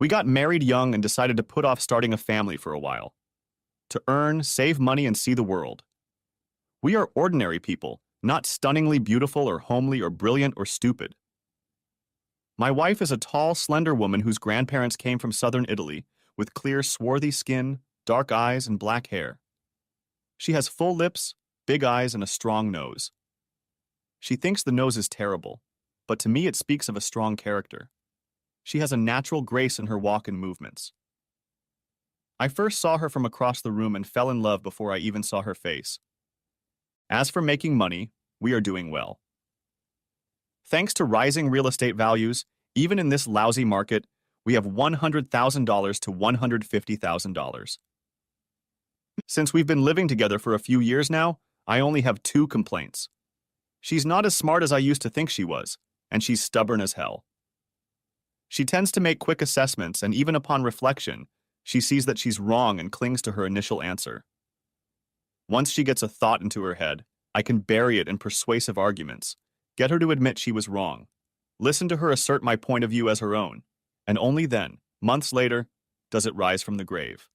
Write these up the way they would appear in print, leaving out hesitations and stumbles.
We got married young and decided to put off starting a family for a while. To earn, save money, and see the world. We are ordinary people, not stunningly beautiful or homely or brilliant or stupid. My wife is a tall, slender woman whose grandparents came from southern Italy, with clear, swarthy skin, dark eyes, and black hair. She has full lips, big eyes, and a strong nose. She thinks the nose is terrible, but to me it speaks of a strong character. She has a natural grace in her walk and movements. I first saw her from across the room and fell in love before I even saw her face. As for making money, we are doing well. Thanks to rising real estate values, even in this lousy market, we have $100,000 to $150,000. Since we've been living together for a few years now, I only have 2 complaints. She's not as smart as I used to think she was, and she's stubborn as hell. She tends to make quick assessments, and even upon reflection, she sees that she's wrong and clings to her initial answer. Once she gets a thought into her head, I can bury it in persuasive arguments, get her to admit she was wrong, listen to her assert my point of view as her own, and only then, months later, does it rise from the grave.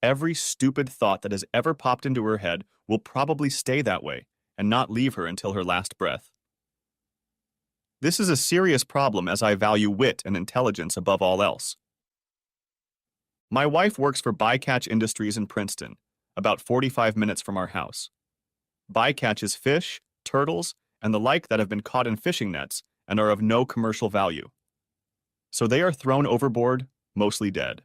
Every stupid thought that has ever popped into her head will probably stay that way and not leave her until her last breath. This is a serious problem as I value wit and intelligence above all else. My wife works for Bycatch Industries in Princeton, about 45 minutes from our house. Bycatch is fish, turtles, and the like that have been caught in fishing nets and are of no commercial value. So they are thrown overboard, mostly dead.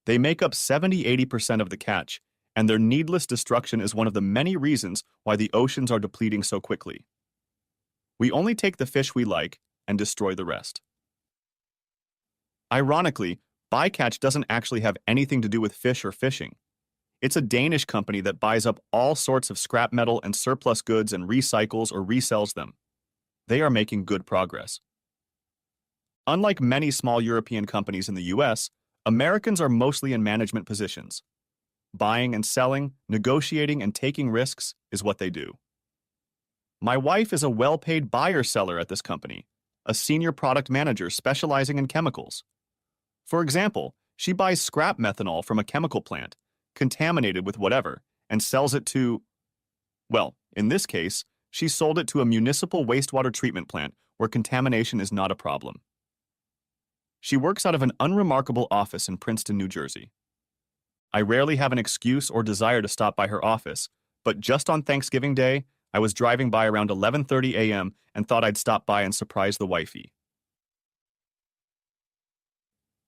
They make up 70–80% of the catch, and their needless destruction is one of the many reasons why the oceans are depleting so quickly. We only take the fish we like and destroy the rest. Ironically, Bycatch doesn't actually have anything to do with fish or fishing. It's a Danish company that buys up all sorts of scrap metal and surplus goods and recycles or resells them. They are making good progress. Unlike many small European companies in the US, Americans are mostly in management positions. Buying and selling, negotiating and taking risks is what they do. My wife is a well-paid buyer-seller at this company, a senior product manager specializing in chemicals. For example, she buys scrap methanol from a chemical plant, contaminated with whatever, and sells it to, well, in this case, she sold it to a municipal wastewater treatment plant where contamination is not a problem. She works out of an unremarkable office in Princeton, New Jersey. I rarely have an excuse or desire to stop by her office, but just on Thanksgiving Day, I was driving by around 11:30 a.m. and thought I'd stop by and surprise the wifey.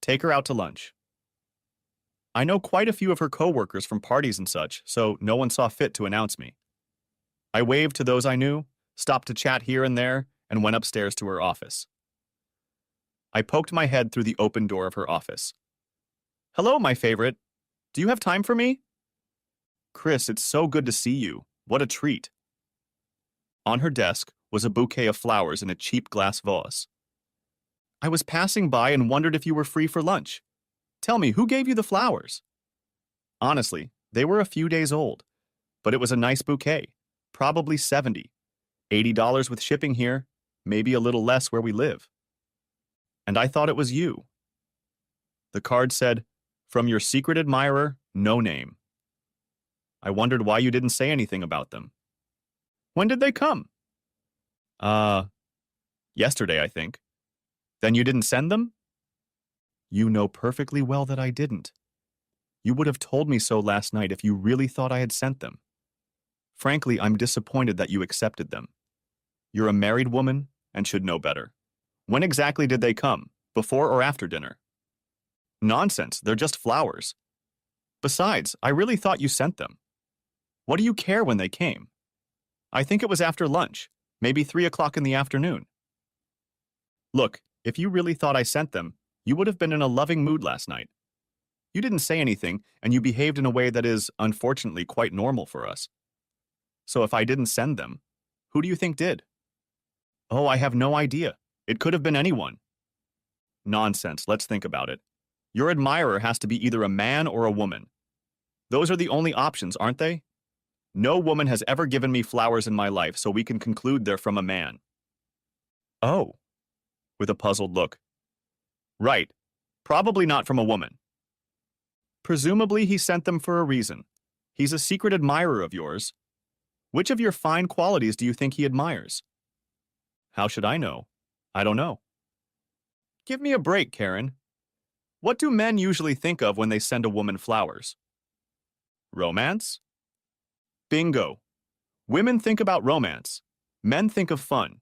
Take her out to lunch. I know quite a few of her coworkers from parties and such, so no one saw fit to announce me. I waved to those I knew, stopped to chat here and there, and went upstairs to her office. I poked my head through the open door of her office. "Hello, my favorite. Do you have time for me?" "Chris, it's so good to see you. What a treat." On her desk was a bouquet of flowers in a cheap glass vase. "I was passing by and wondered if you were free for lunch. Tell me, who gave you the flowers?" Honestly, they were a few days old, but it was a nice bouquet, probably $70–80 with shipping here, maybe a little less where we live. And I thought it was you. The card said, "From your secret admirer, no name." I wondered why you didn't say anything about them. "When did they come?" Yesterday, I think." "Then you didn't send them?" "You know perfectly well that I didn't. You would have told me so last night if you really thought I had sent them. Frankly, I'm disappointed that you accepted them. You're a married woman and should know better. When exactly did they come? Before or after dinner?" "Nonsense, they're just flowers. Besides, I really thought you sent them. What do you care when they came? I think it was after lunch, maybe 3 o'clock in the afternoon." "Look, if you really thought I sent them, you would have been in a loving mood last night. You didn't say anything, and you behaved in a way that is, unfortunately, quite normal for us. So if I didn't send them, who do you think did?" "Oh, I have no idea. It could have been anyone." "Nonsense, let's think about it. Your admirer has to be either a man or a woman. Those are the only options, aren't they? No woman has ever given me flowers in my life, so we can conclude they're from a man." "Oh," with a puzzled look. Right. Probably not from a woman. Presumably he sent them for a reason. He's a secret admirer of yours. Which of your fine qualities do you think he admires? How should I know? I don't know. Give me a break, Karen. What do men usually think of when they send a woman flowers? Romance? Bingo. Women think about romance. Men think of fun.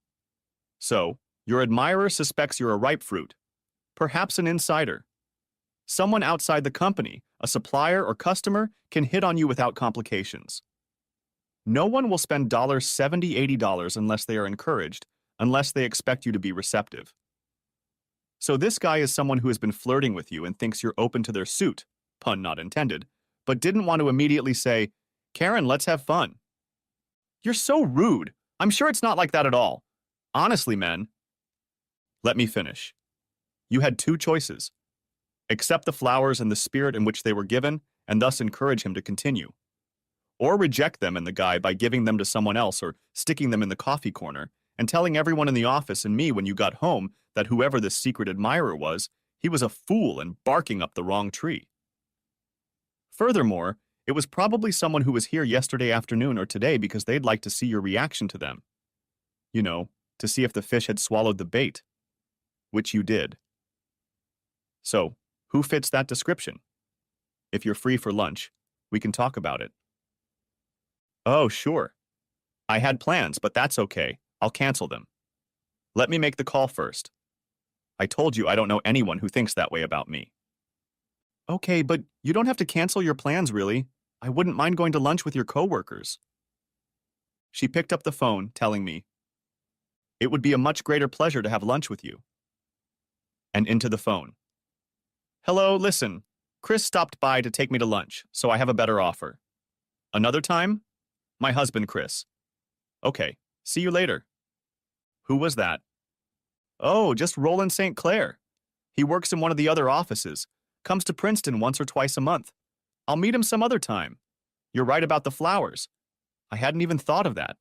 So, your admirer suspects you're a ripe fruit, perhaps an insider. Someone outside the company, a supplier or customer, can hit on you without complications. No one will spend $70, $80 unless they are encouraged, unless they expect you to be receptive. So this guy is someone who has been flirting with you and thinks you're open to their suit, pun not intended, but didn't want to immediately say, Karen, let's have fun. You're so rude. I'm sure it's not like that at all. Honestly, men. Let me finish. You had two choices. Accept the flowers and the spirit in which they were given, and thus encourage him to continue. Or reject them and the guy by giving them to someone else or sticking them in the coffee corner, and telling everyone in the office and me when you got home that whoever this secret admirer was, he was a fool and barking up the wrong tree. Furthermore, it was probably someone who was here yesterday afternoon or today because they'd like to see your reaction to them. You know, to see if the fish had swallowed the bait, which you did. So, who fits that description? If you're free for lunch, we can talk about it. Oh, sure. I had plans, but that's okay. I'll cancel them. Let me make the call first. I told you I don't know anyone who thinks that way about me. Okay, but you don't have to cancel your plans, really. I wouldn't mind going to lunch with your coworkers. She picked up the phone, telling me, it would be a much greater pleasure to have lunch with you. And into the phone. Hello, listen. Chris stopped by to take me to lunch, so I have a better offer. Another time? My husband, Chris. Okay, see you later. Who was that? Oh, just Roland St. Clair. He works in one of the other offices, comes to Princeton once or twice a month. I'll meet him some other time. You're right about the flowers. I hadn't even thought of that.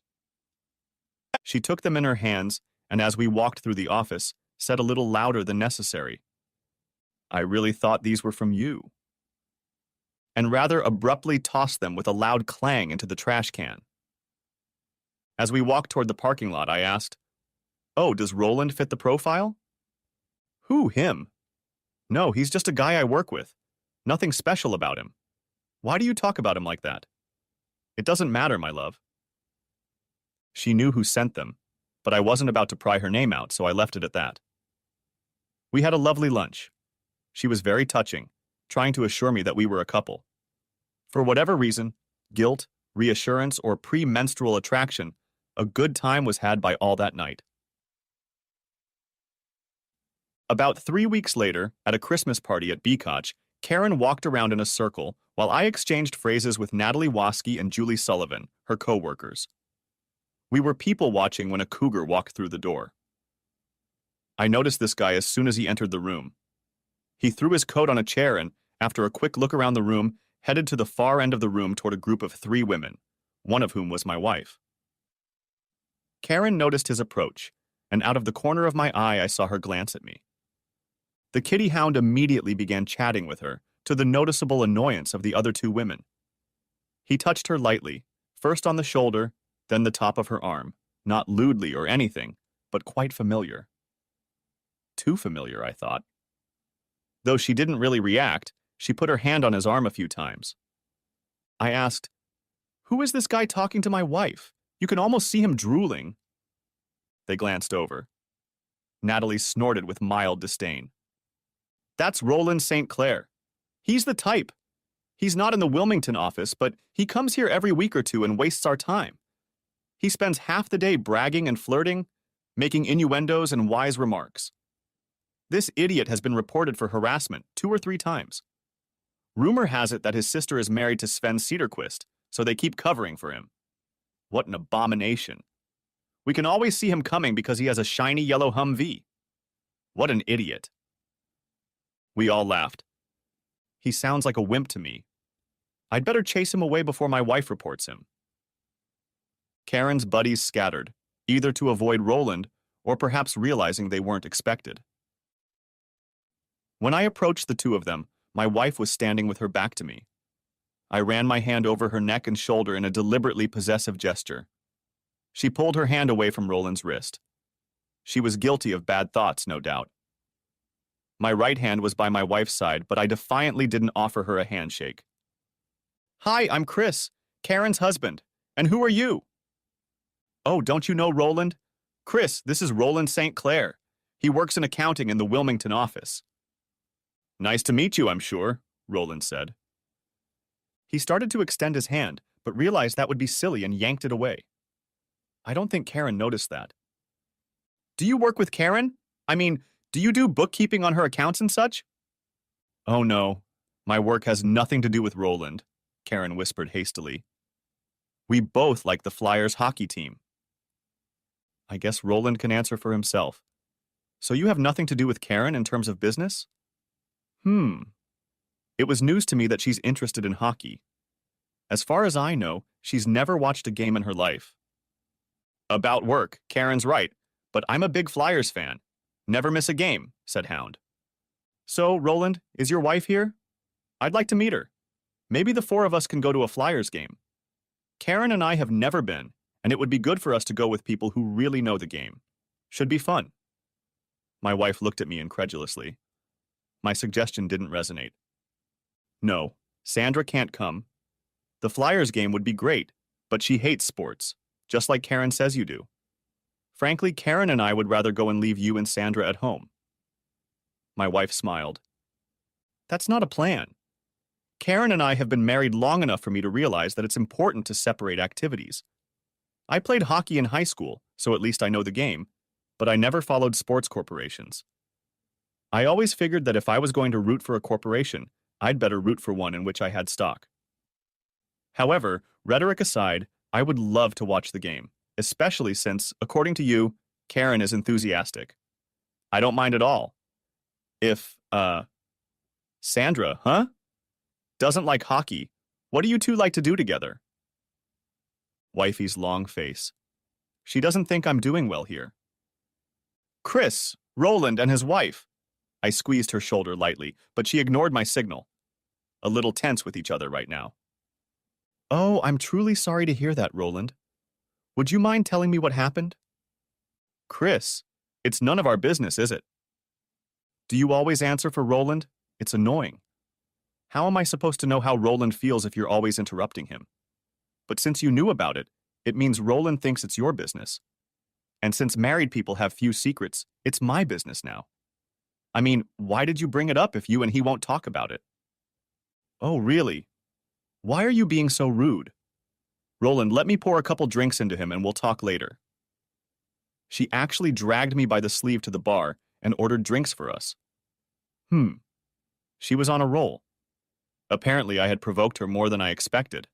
She took them in her hands, and as we walked through the office, said a little louder than necessary, I really thought these were from you. And rather abruptly tossed them with a loud clang into the trash can. As we walked toward the parking lot, I asked, oh, does Roland fit the profile? Who, him? No, he's just a guy I work with. Nothing special about him. Why do you talk about him like that? It doesn't matter, my love. She knew who sent them, but I wasn't about to pry her name out, so I left it at that. We had a lovely lunch. She was very touching, trying to assure me that we were a couple. For whatever reason, guilt, reassurance, or premenstrual attraction, a good time was had by all that night. About 3 weeks later, at a Christmas party at Beacotch, Karen walked around in a circle while I exchanged phrases with Natalie Waskey and Julie Sullivan, her co-workers. We were people-watching when a cougar walked through the door. I noticed this guy as soon as he entered the room. He threw his coat on a chair and, after a quick look around the room, headed to the far end of the room toward a group of 3 women, one of whom was my wife. Karen noticed his approach, and out of the corner of my eye I saw her glance at me. The kitty hound immediately began chatting with her, to the noticeable annoyance of the other 2 women. He touched her lightly, first on the shoulder, then the top of her arm, not lewdly or anything, but quite familiar. Too familiar, I thought. Though she didn't really react, she put her hand on his arm a few times. I asked, who is this guy talking to my wife? You can almost see him drooling. They glanced over. Natalie snorted with mild disdain. That's Roland St. Clair. He's the type. He's not in the Wilmington office, but he comes here every week or two and wastes our time. He spends half the day bragging and flirting, making innuendos and wise remarks. This idiot has been reported for harassment 2 or 3 times. Rumor has it that his sister is married to Sven Cedarquist, so they keep covering for him. What an abomination. We can always see him coming because he has a shiny yellow Humvee. What an idiot. We all laughed. He sounds like a wimp to me. I'd better chase him away before my wife reports him. Karen's buddies scattered, either to avoid Roland or perhaps realizing they weren't expected. When I approached the two of them, my wife was standing with her back to me. I ran my hand over her neck and shoulder in a deliberately possessive gesture. She pulled her hand away from Roland's wrist. She was guilty of bad thoughts, no doubt. My right hand was by my wife's side, but I defiantly didn't offer her a handshake. Hi, I'm Chris, Karen's husband. And who are you? Oh, don't you know Roland? Chris, this is Roland St. Clair. He works in accounting in the Wilmington office. Nice to meet you, I'm sure, Roland said. He started to extend his hand, but realized that would be silly and yanked it away. I don't think Karen noticed that. Do you work with Karen? I mean, do you do bookkeeping on her accounts and such? Oh no, my work has nothing to do with Roland, Karen whispered hastily. We both like the Flyers hockey team. I guess Roland can answer for himself. So you have nothing to do with Karen in terms of business? It was news to me that she's interested in hockey. As far as I know, she's never watched a game in her life. About work, Karen's right, but I'm a big Flyers fan. Never miss a game, said Hound. So, Roland, is your wife here? I'd like to meet her. Maybe the four of us can go to a Flyers game. Karen and I have never been, and it would be good for us to go with people who really know the game. Should be fun. My wife looked at me incredulously. My suggestion didn't resonate. No, Sandra can't come. The Flyers game would be great, but she hates sports, just like Karen says you do. Frankly, Karen and I would rather go and leave you and Sandra at home. My wife smiled. That's not a plan. Karen and I have been married long enough for me to realize that it's important to separate activities. I played hockey in high school, so at least I know the game, but I never followed sports corporations. I always figured that if I was going to root for a corporation, I'd better root for one in which I had stock. However, rhetoric aside, I would love to watch the game, especially since, according to you, Karen is enthusiastic. I don't mind at all. If, Sandra, huh? Doesn't like hockey, what do you two like to do together? Wifey's long face. She doesn't think I'm doing well here. Chris, Roland, and his wife. I squeezed her shoulder lightly, but she ignored my signal. A little tense with each other right now. Oh, I'm truly sorry to hear that, Roland. Would you mind telling me what happened? Chris, it's none of our business, is it? Do you always answer for Roland? It's annoying. How am I supposed to know how Roland feels if you're always interrupting him? But since you knew about it, it means Roland thinks it's your business. And since married people have few secrets, it's my business now. I mean, why did you bring it up if you and he won't talk about it? Oh, really? Why are you being so rude? Roland, let me pour a couple drinks into him and we'll talk later. She actually dragged me by the sleeve to the bar and ordered drinks for us. She was on a roll. Apparently, I had provoked her more than I expected.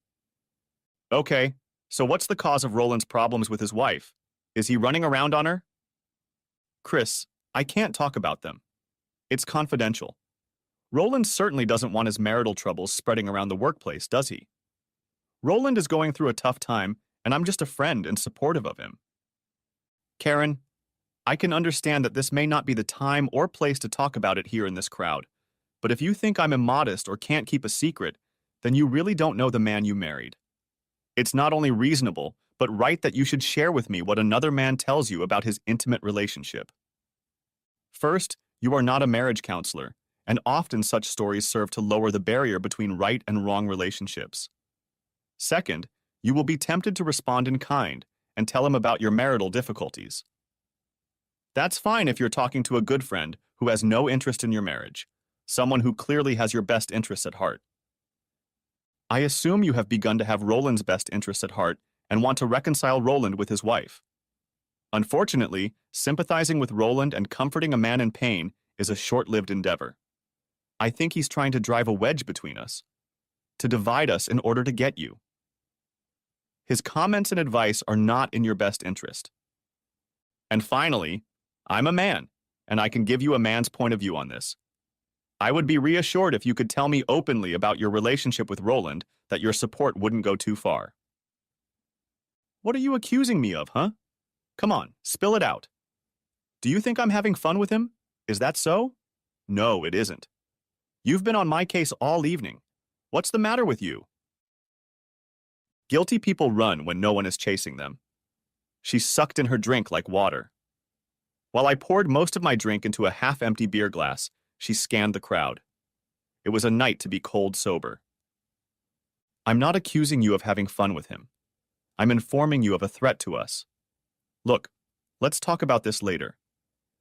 Okay, so what's the cause of Roland's problems with his wife? Is he running around on her? Chris, I can't talk about them. It's confidential. Roland certainly doesn't want his marital troubles spreading around the workplace, does he? Roland is going through a tough time, and I'm just a friend and supportive of him. Karen, I can understand that this may not be the time or place to talk about it here in this crowd, but if you think I'm immodest or can't keep a secret, then you really don't know the man you married. It's not only reasonable, but right that you should share with me what another man tells you about his intimate relationship. First, you are not a marriage counselor, and often such stories serve to lower the barrier between right and wrong relationships. Second, you will be tempted to respond in kind and tell him about your marital difficulties. That's fine if you're talking to a good friend who has no interest in your marriage, someone who clearly has your best interests at heart. I assume you have begun to have Roland's best interests at heart and want to reconcile Roland with his wife. Unfortunately, sympathizing with Roland and comforting a man in pain is a short-lived endeavor. I think he's trying to drive a wedge between us, to divide us in order to get you. His comments and advice are not in your best interest. And finally, I'm a man, and I can give you a man's point of view on this. I would be reassured if you could tell me openly about your relationship with Roland that your support wouldn't go too far. What are you accusing me of, huh? Come on, spill it out. Do you think I'm having fun with him? Is that so? No, it isn't. You've been on my case all evening. What's the matter with you? Guilty people run when no one is chasing them. She sucked in her drink like water. While I poured most of my drink into a half-empty beer glass, she scanned the crowd. It was a night to be cold sober. I'm not accusing you of having fun with him. I'm informing you of a threat to us. Look, let's talk about this later.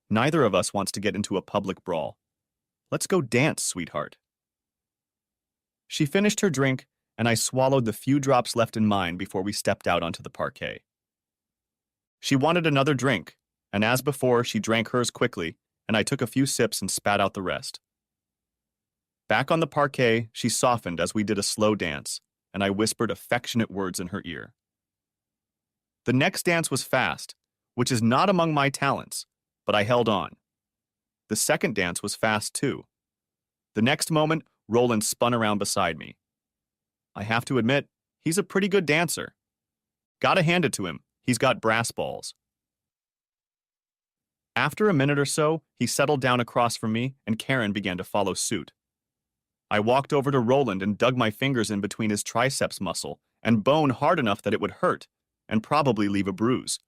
Neither of us wants to get into a public brawl. Let's go dance, sweetheart. She finished her drink, and I swallowed the few drops left in mine before we stepped out onto the parquet. She wanted another drink, and as before, she drank hers quickly, and I took a few sips and spat out the rest. Back on the parquet, she softened as we did a slow dance, and I whispered affectionate words in her ear. The next dance was fast, which is not among my talents, but I held on. The second dance was fast too. The next moment, Roland spun around beside me. I have to admit, he's a pretty good dancer. Gotta hand it to him, he's got brass balls. After a minute or so, he settled down across from me and Karen began to follow suit. I walked over to Roland and dug my fingers in between his triceps muscle and bone hard enough that it would hurt and probably leave a bruise.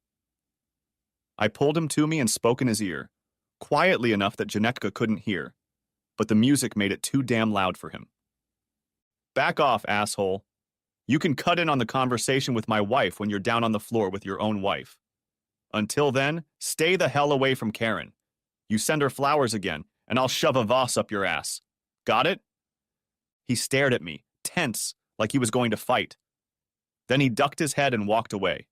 I pulled him to me and spoke in his ear, quietly enough that Janetka couldn't hear, but the music made it too damn loud for him. Back off, asshole. You can cut in on the conversation with my wife when you're down on the floor with your own wife. Until then, stay the hell away from Karen. You send her flowers again, and I'll shove a vase up your ass. Got it? He stared at me, tense, like he was going to fight. Then he ducked his head and walked away.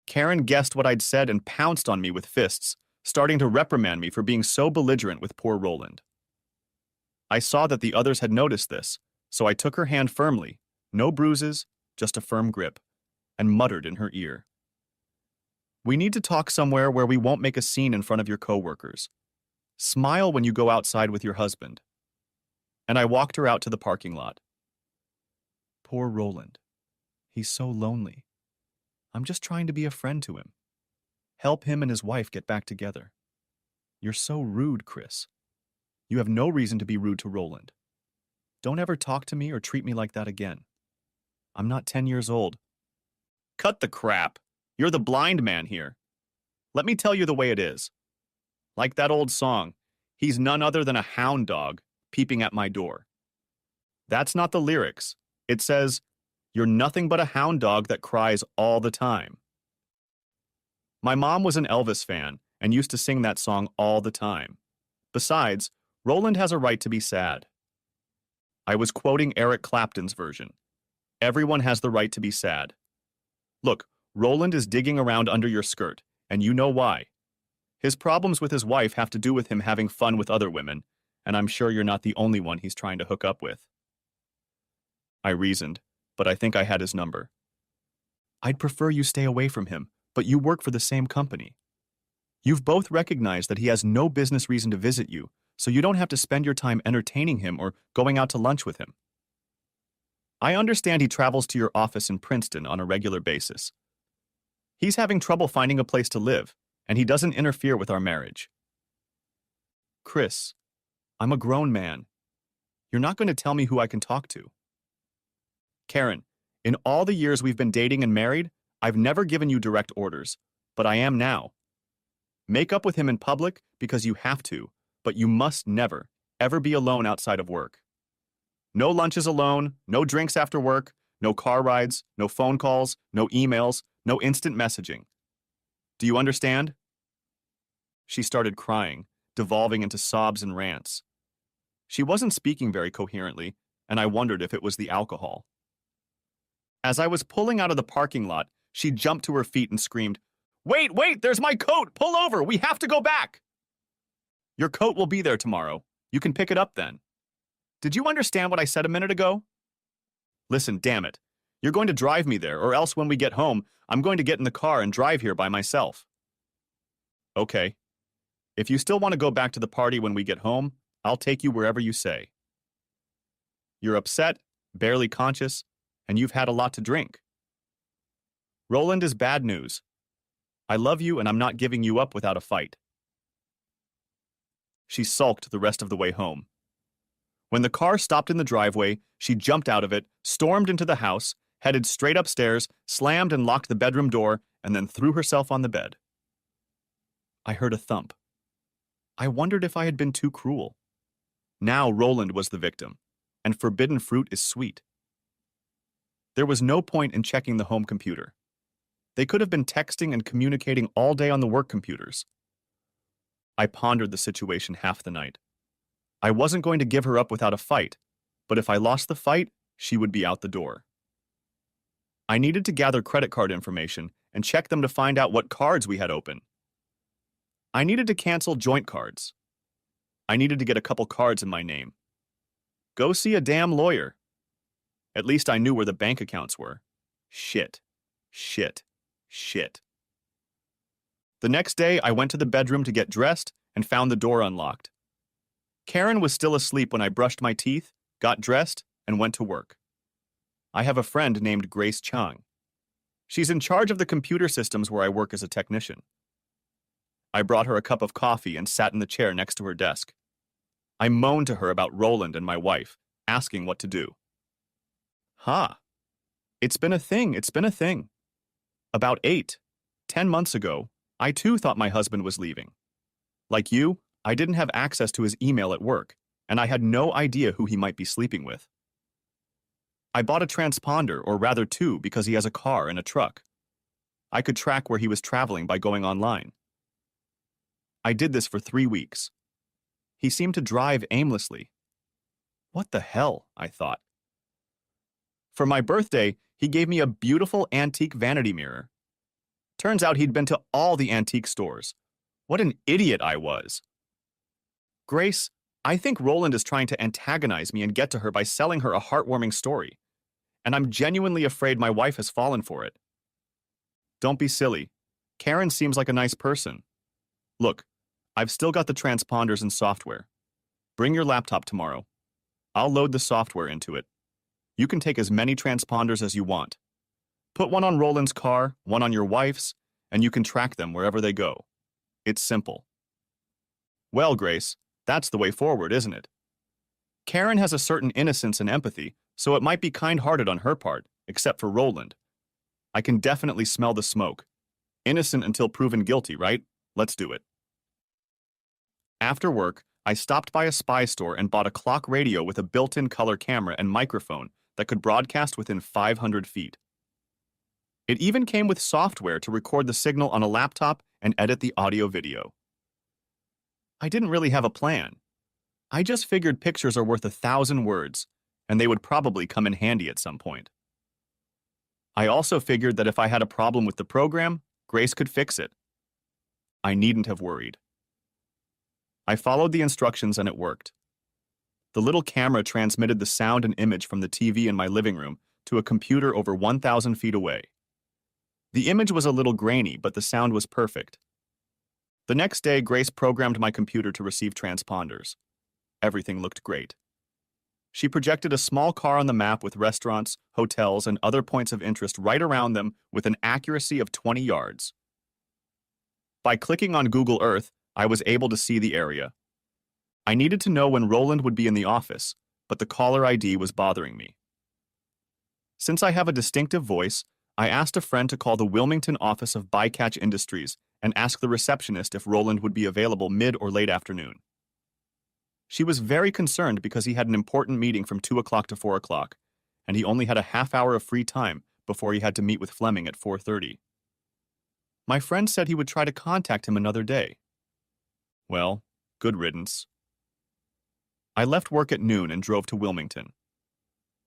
Karen guessed what I'd said and pounced on me with fists, starting to reprimand me for being so belligerent with poor Roland. I saw that the others had noticed this, so I took her hand firmly, no bruises, just a firm grip, and muttered in her ear. We need to talk somewhere where we won't make a scene in front of your coworkers. Smile when you go outside with your husband. And I walked her out to the parking lot. Poor Roland. He's so lonely. I'm just trying to be a friend to him. Help him and his wife get back together. You're so rude, Chris. You have no reason to be rude to Roland. Don't ever talk to me or treat me like that again. I'm not 10 years old. Cut the crap. You're the blind man here. Let me tell you the way it is. Like that old song, he's none other than a hound dog peeping at my door. That's not the lyrics. It says, you're nothing but a hound dog that cries all the time. My mom was an Elvis fan and used to sing that song all the time. Besides, Roland has a right to be sad. I was quoting Eric Clapton's version. Everyone has the right to be sad. Look, Roland is digging around under your skirt, and you know why. His problems with his wife have to do with him having fun with other women, and I'm sure you're not the only one he's trying to hook up with. I reasoned, but I think I had his number. I'd prefer you stay away from him, but you work for the same company. You've both recognized that he has no business reason to visit you, so you don't have to spend your time entertaining him or going out to lunch with him. I understand he travels to your office in Princeton on a regular basis. He's having trouble finding a place to live, and he doesn't interfere with our marriage. Chris, I'm a grown man. You're not going to tell me who I can talk to. Karen, in all the years we've been dating and married, I've never given you direct orders, but I am now. Make up with him in public because you have to, but you must never, ever be alone outside of work. No lunches alone, no drinks after work, no car rides, no phone calls, no emails, no instant messaging. Do you understand? She started crying, devolving into sobs and rants. She wasn't speaking very coherently, and I wondered if it was the alcohol. As I was pulling out of the parking lot, she jumped to her feet and screamed, "Wait, wait, there's my coat! Pull over! We have to go back!" Your coat will be there tomorrow. You can pick it up then. Did you understand what I said a minute ago? Listen, damn it. You're going to drive me there, or else when we get home, I'm going to get in the car and drive here by myself. Okay. If you still want to go back to the party when we get home, I'll take you wherever you say. You're upset, barely conscious, and you've had a lot to drink. Roland is bad news. I love you and I'm not giving you up without a fight. She sulked the rest of the way home. When the car stopped in the driveway, she jumped out of it, stormed into the house, headed straight upstairs, slammed and locked the bedroom door, and then threw herself on the bed. I heard a thump. I wondered if I had been too cruel. Now Roland was the victim, and forbidden fruit is sweet. There was no point in checking the home computer. They could have been texting and communicating all day on the work computers. I pondered the situation half the night. I wasn't going to give her up without a fight, but if I lost the fight, she would be out the door. I needed to gather credit card information and check them to find out what cards we had open. I needed to cancel joint cards. I needed to get a couple cards in my name. Go see a damn lawyer. At least I knew where the bank accounts were. Shit. Shit. Shit. The next day, I went to the bedroom to get dressed and found the door unlocked. Karen was still asleep when I brushed my teeth, got dressed, and went to work. I have a friend named Grace Chang. She's in charge of the computer systems where I work as a technician. I brought her a cup of coffee and sat in the chair next to her desk. I moaned to her about Roland and my wife, asking what to do. It's been a thing. About 10 months ago, I too thought my husband was leaving. Like you, I didn't have access to his email at work, and I had no idea who he might be sleeping with. I bought a transponder, or rather two, because he has a car and a truck. I could track where he was traveling by going online. I did this for 3 weeks. He seemed to drive aimlessly. What the hell, I thought. For my birthday, he gave me a beautiful antique vanity mirror. Turns out he'd been to all the antique stores. What an idiot I was. Grace, I think Roland is trying to antagonize me and get to her by selling her a heartwarming story. And I'm genuinely afraid my wife has fallen for it. Don't be silly. Karen seems like a nice person. Look, I've still got the transponders and software. Bring your laptop tomorrow. I'll load the software into it. You can take as many transponders as you want. Put one on Roland's car, one on your wife's, and you can track them wherever they go. It's simple. Well, Grace, that's the way forward, isn't it? Karen has a certain innocence and empathy, so it might be kind-hearted on her part, except for Roland. I can definitely smell the smoke. Innocent until proven guilty, right? Let's do it. After work, I stopped by a spy store and bought a clock radio with a built-in color camera and microphone that could broadcast within 500 feet. It even came with software to record the signal on a laptop and edit the audio-video. I didn't really have a plan. I just figured pictures are worth 1,000 words, and they would probably come in handy at some point. I also figured that if I had a problem with the program, Grace could fix it. I needn't have worried. I followed the instructions and it worked. The little camera transmitted the sound and image from the TV in my living room to a computer over 1,000 feet away. The image was a little grainy, but the sound was perfect. The next day, Grace programmed my computer to receive transponders. Everything looked great. She projected a small car on the map with restaurants, hotels, and other points of interest right around them with an accuracy of 20 yards. By clicking on Google Earth, I was able to see the area. I needed to know when Roland would be in the office, but the caller ID was bothering me. Since I have a distinctive voice, I asked a friend to call the Wilmington office of Bycatch Industries and ask the receptionist if Roland would be available mid or late afternoon. She was very concerned because he had an important meeting from 2 o'clock to 4 o'clock, and he only had a half hour of free time before he had to meet with Fleming at 4:30. My friend said he would try to contact him another day. Well, good riddance. I left work at noon and drove to Wilmington.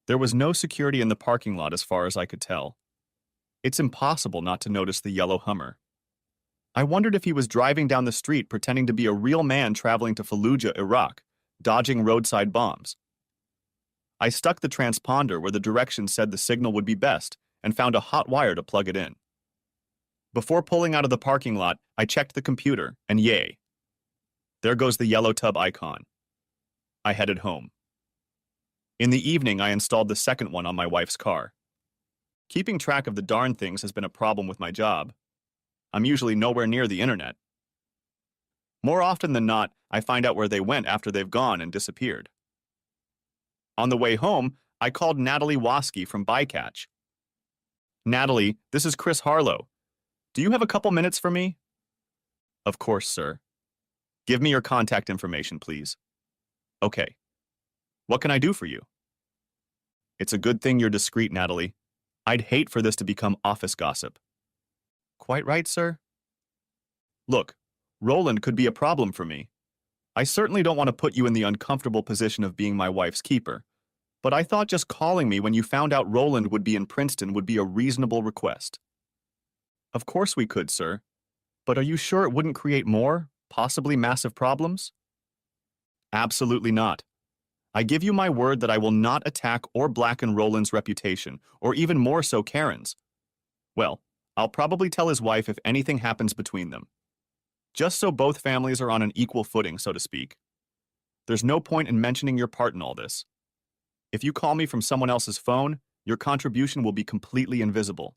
There was no security in the parking lot as far as I could tell. It's impossible not to notice the yellow Hummer. I wondered if he was driving down the street pretending to be a real man traveling to Fallujah, Iraq, dodging roadside bombs. I stuck the transponder where the directions said the signal would be best and found a hot wire to plug it in. Before pulling out of the parking lot, I checked the computer, and yay. There goes the yellow tub icon. I headed home. In the evening, I installed the second one on my wife's car. Keeping track of the darn things has been a problem with my job. I'm usually nowhere near the internet. More often than not, I find out where they went after they've gone and disappeared. On the way home, I called Natalie Waskey from Bycatch. Natalie, this is Chris Harlow. Do you have a couple minutes for me? Of course, sir. Give me your contact information, please. Okay. What can I do for you? It's a good thing you're discreet, Natalie. I'd hate for this to become office gossip. Quite right, sir. Look, Roland could be a problem for me. I certainly don't want to put you in the uncomfortable position of being my wife's keeper, but I thought just calling me when you found out Roland would be in Princeton would be a reasonable request. Of course we could, sir. But are you sure it wouldn't create more, possibly massive problems? Absolutely not. I give you my word that I will not attack or blacken Roland's reputation, or even more so Karen's. Well, I'll probably tell his wife if anything happens between them. Just so both families are on an equal footing, so to speak. There's no point in mentioning your part in all this. If you call me from someone else's phone, your contribution will be completely invisible.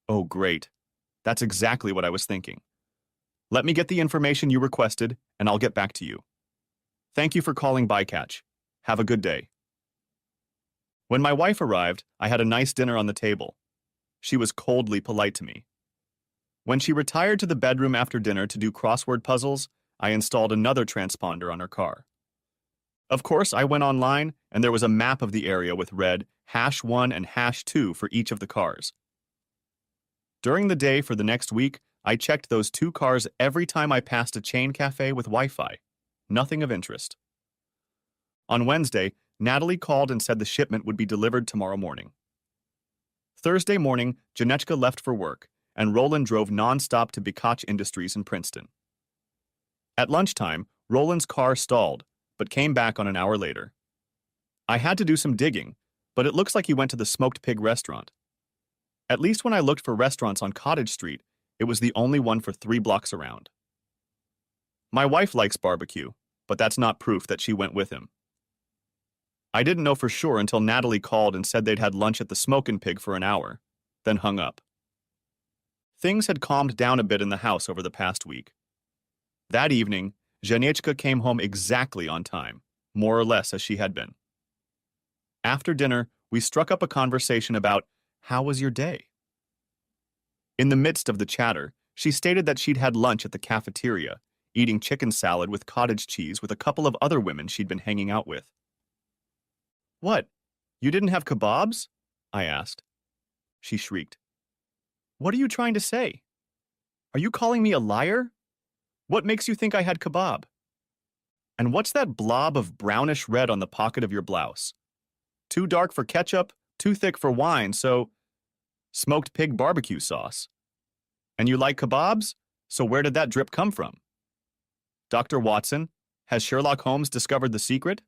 Oh, great. That's exactly what I was thinking. Let me get the information you requested, and I'll get back to you. Thank you for calling Bycatch. Have a good day. When my wife arrived, I had a nice dinner on the table. She was coldly polite to me. When she retired to the bedroom after dinner to do crossword puzzles, I installed another transponder on her car. Of course, I went online, and there was a map of the area with red #1 and #2 for each of the cars. During the day for the next week, I checked those two cars every time I passed a chain cafe with Wi-Fi. Nothing of interest. On Wednesday, Natalie called and said the shipment would be delivered tomorrow morning. Thursday morning, Janechka left for work, and Roland drove nonstop to Bikach Industries in Princeton. At lunchtime, Roland's car stalled, but came back on an hour later. I had to do some digging, but it looks like he went to the Smoked Pig restaurant. At least when I looked for restaurants on Cottage Street, it was the only one for 3 blocks around. My wife likes barbecue, but that's not proof that she went with him. I didn't know for sure until Natalie called and said they'd had lunch at the Smokin' Pig for an hour, then hung up. Things had calmed down a bit in the house over the past week. That evening, Janechka came home exactly on time, more or less as she had been. After dinner, we struck up a conversation about, how was your day? In the midst of the chatter, she stated that she'd had lunch at the cafeteria, eating chicken salad with cottage cheese with a couple of other women she'd been hanging out with. What? You didn't have kebabs? I asked. She shrieked. What are you trying to say? Are you calling me a liar? What makes you think I had kebab? And what's that blob of brownish red on the pocket of your blouse? Too dark for ketchup, too thick for wine, so smoked pig barbecue sauce. And you like kebabs? So where did that drip come from? Dr. Watson, has Sherlock Holmes discovered the secret?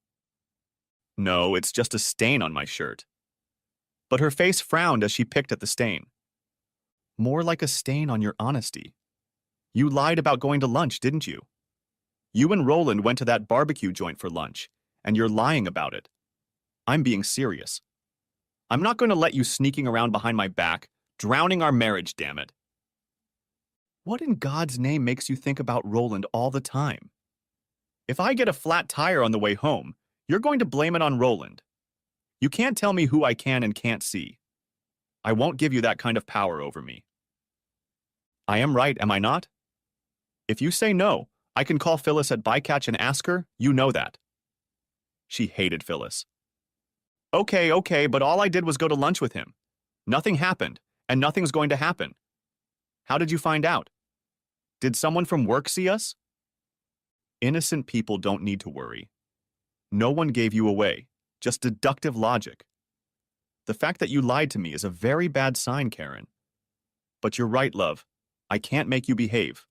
No, it's just a stain on my shirt. But her face frowned as she picked at the stain. More like a stain on your honesty. You lied about going to lunch, didn't you? You and Roland went to that barbecue joint for lunch, and you're lying about it. I'm being serious. I'm not going to let you sneaking around behind my back, drowning our marriage, damn it. What in God's name makes you think about Roland all the time? If I get a flat tire on the way home, you're going to blame it on Roland. You can't tell me who I can and can't see. I won't give you that kind of power over me. I am right, am I not? If you say no, I can call Phyllis at Bycatch and ask her, you know that. She hated Phyllis. Okay, but all I did was go to lunch with him. Nothing happened, and nothing's going to happen. How did you find out? Did someone from work see us? Innocent people don't need to worry. No one gave you away, just deductive logic. The fact that you lied to me is a very bad sign, Karen. But you're right, love. I can't make you behave.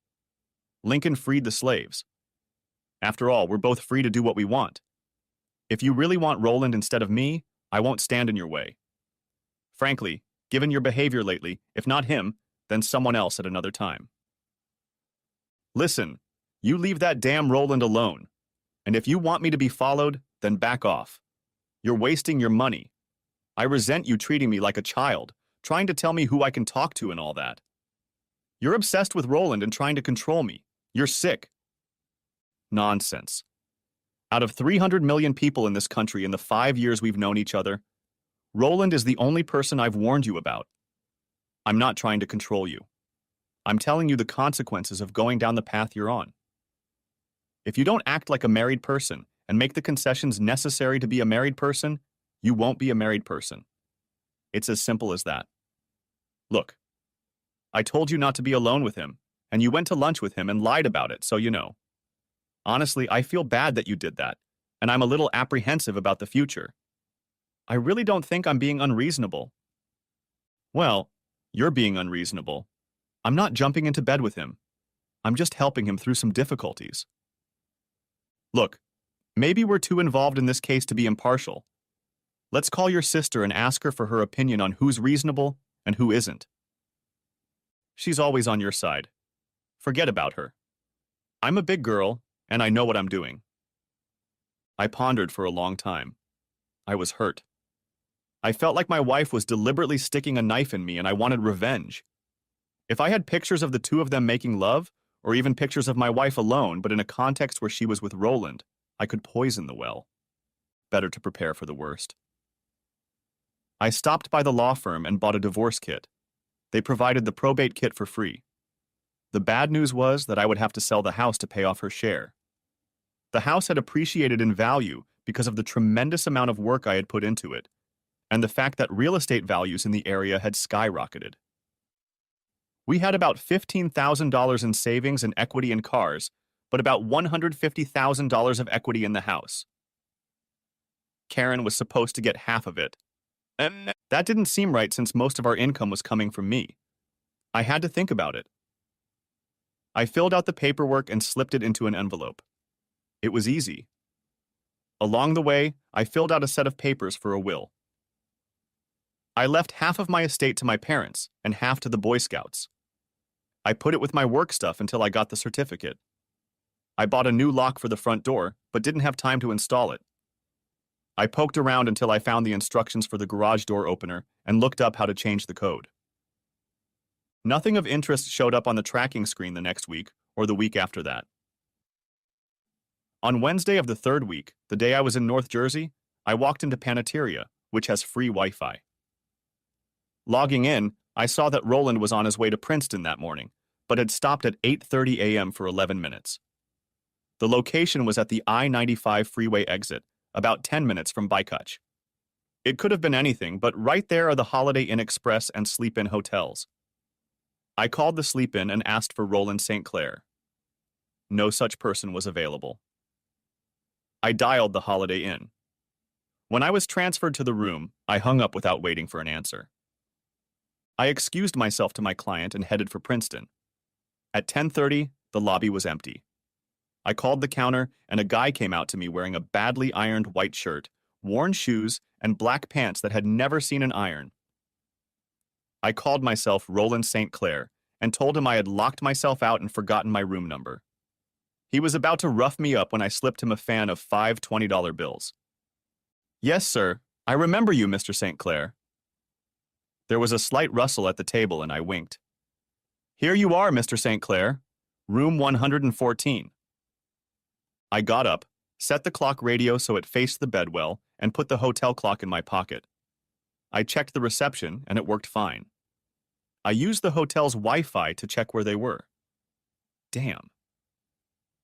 Lincoln freed the slaves. After all, we're both free to do what we want. If you really want Roland instead of me, I won't stand in your way. Frankly, given your behavior lately, if not him, then someone else at another time. Listen, you leave that damn Roland alone. And if you want me to be followed, then back off. You're wasting your money. I resent you treating me like a child, trying to tell me who I can talk to and all that. You're obsessed with Roland and trying to control me. You're sick. Nonsense. Out of 300 million people in this country in the 5 years we've known each other, Roland is the only person I've warned you about. I'm not trying to control you. I'm telling you the consequences of going down the path you're on. If you don't act like a married person and make the concessions necessary to be a married person, you won't be a married person. It's as simple as that. Look, I told you not to be alone with him, and you went to lunch with him and lied about it, so you know. Honestly, I feel bad that you did that, and I'm a little apprehensive about the future. I really don't think I'm being unreasonable. Well, you're being unreasonable. I'm not jumping into bed with him. I'm just helping him through some difficulties. Look, maybe we're too involved in this case to be impartial. Let's call your sister and ask her for her opinion on who's reasonable and who isn't. She's always on your side. Forget about her. I'm a big girl, and I know what I'm doing. I pondered for a long time. I was hurt. I felt like my wife was deliberately sticking a knife in me, and I wanted revenge. If I had pictures of the two of them making love, or even pictures of my wife alone, but in a context where she was with Roland, I could poison the well. Better to prepare for the worst. I stopped by the law firm and bought a divorce kit. They provided the probate kit for free. The bad news was that I would have to sell the house to pay off her share. The house had appreciated in value because of the tremendous amount of work I had put into it, and the fact that real estate values in the area had skyrocketed. We had about $15,000 in savings and equity in cars, but about $150,000 of equity in the house. Karen was supposed to get half of it. And that didn't seem right since most of our income was coming from me. I had to think about it. I filled out the paperwork and slipped it into an envelope. It was easy. Along the way, I filled out a set of papers for a will. I left half of my estate to my parents and half to the Boy Scouts. I put it with my work stuff until I got the certificate. I bought a new lock for the front door, but didn't have time to install it. I poked around until I found the instructions for the garage door opener and looked up how to change the code. Nothing of interest showed up on the tracking screen the next week or the week after that. On Wednesday of the third week, the day I was in North Jersey, I walked into Panetteria, which has free Wi-Fi. Logging in, I saw that Roland was on his way to Princeton that morning, but had stopped at 8:30 a.m. for 11 minutes. The location was at the I-95 freeway exit, about 10 minutes from Bykutch. It could have been anything, but right there are the Holiday Inn Express and Sleep Inn hotels. I called the Sleep Inn and asked for Roland St. Clair. No such person was available. I dialed the Holiday Inn. When I was transferred to the room, I hung up without waiting for an answer. I excused myself to my client and headed for Princeton. At 10:30, the lobby was empty. I called the counter, and a guy came out to me wearing a badly ironed white shirt, worn shoes, and black pants that had never seen an iron. I called myself Roland St. Clair and told him I had locked myself out and forgotten my room number. He was about to rough me up when I slipped him a fan of 5 $20 bills. "Yes, sir. I remember you, Mr. St. Clair." There was a slight rustle at the table, and I winked. "Here you are, Mr. St. Clair. Room 114. I got up, set the clock radio so it faced the bed well, and put the hotel clock in my pocket. I checked the reception, and it worked fine. I used the hotel's Wi-Fi to check where they were. Damn.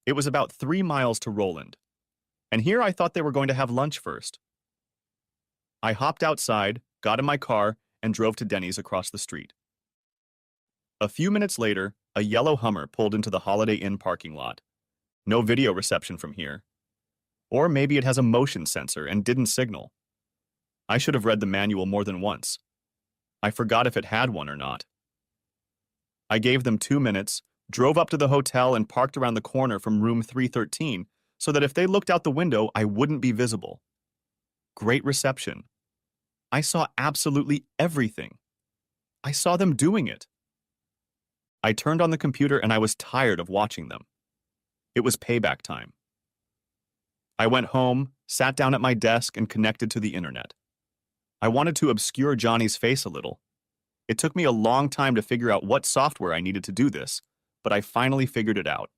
It was about 3 miles to Roland, and here I thought they were going to have lunch first. I hopped outside, got in my car, and drove to Denny's across the street. A few minutes later, a yellow Hummer pulled into the Holiday Inn parking lot. No video reception from here. Or maybe it has a motion sensor and didn't signal. I should have read the manual more than once. I forgot if it had one or not. I gave them 2 minutes, drove up to the hotel, and parked around the corner from room 313 so that if they looked out the window, I wouldn't be visible. Great reception. I saw absolutely everything. I saw them doing it. I turned on the computer and I was tired of watching them. It was payback time. I went home, sat down at my desk, and connected to the internet. I wanted to obscure Johnny's face a little. It took me a long time to figure out what software I needed to do this, but I finally figured it out.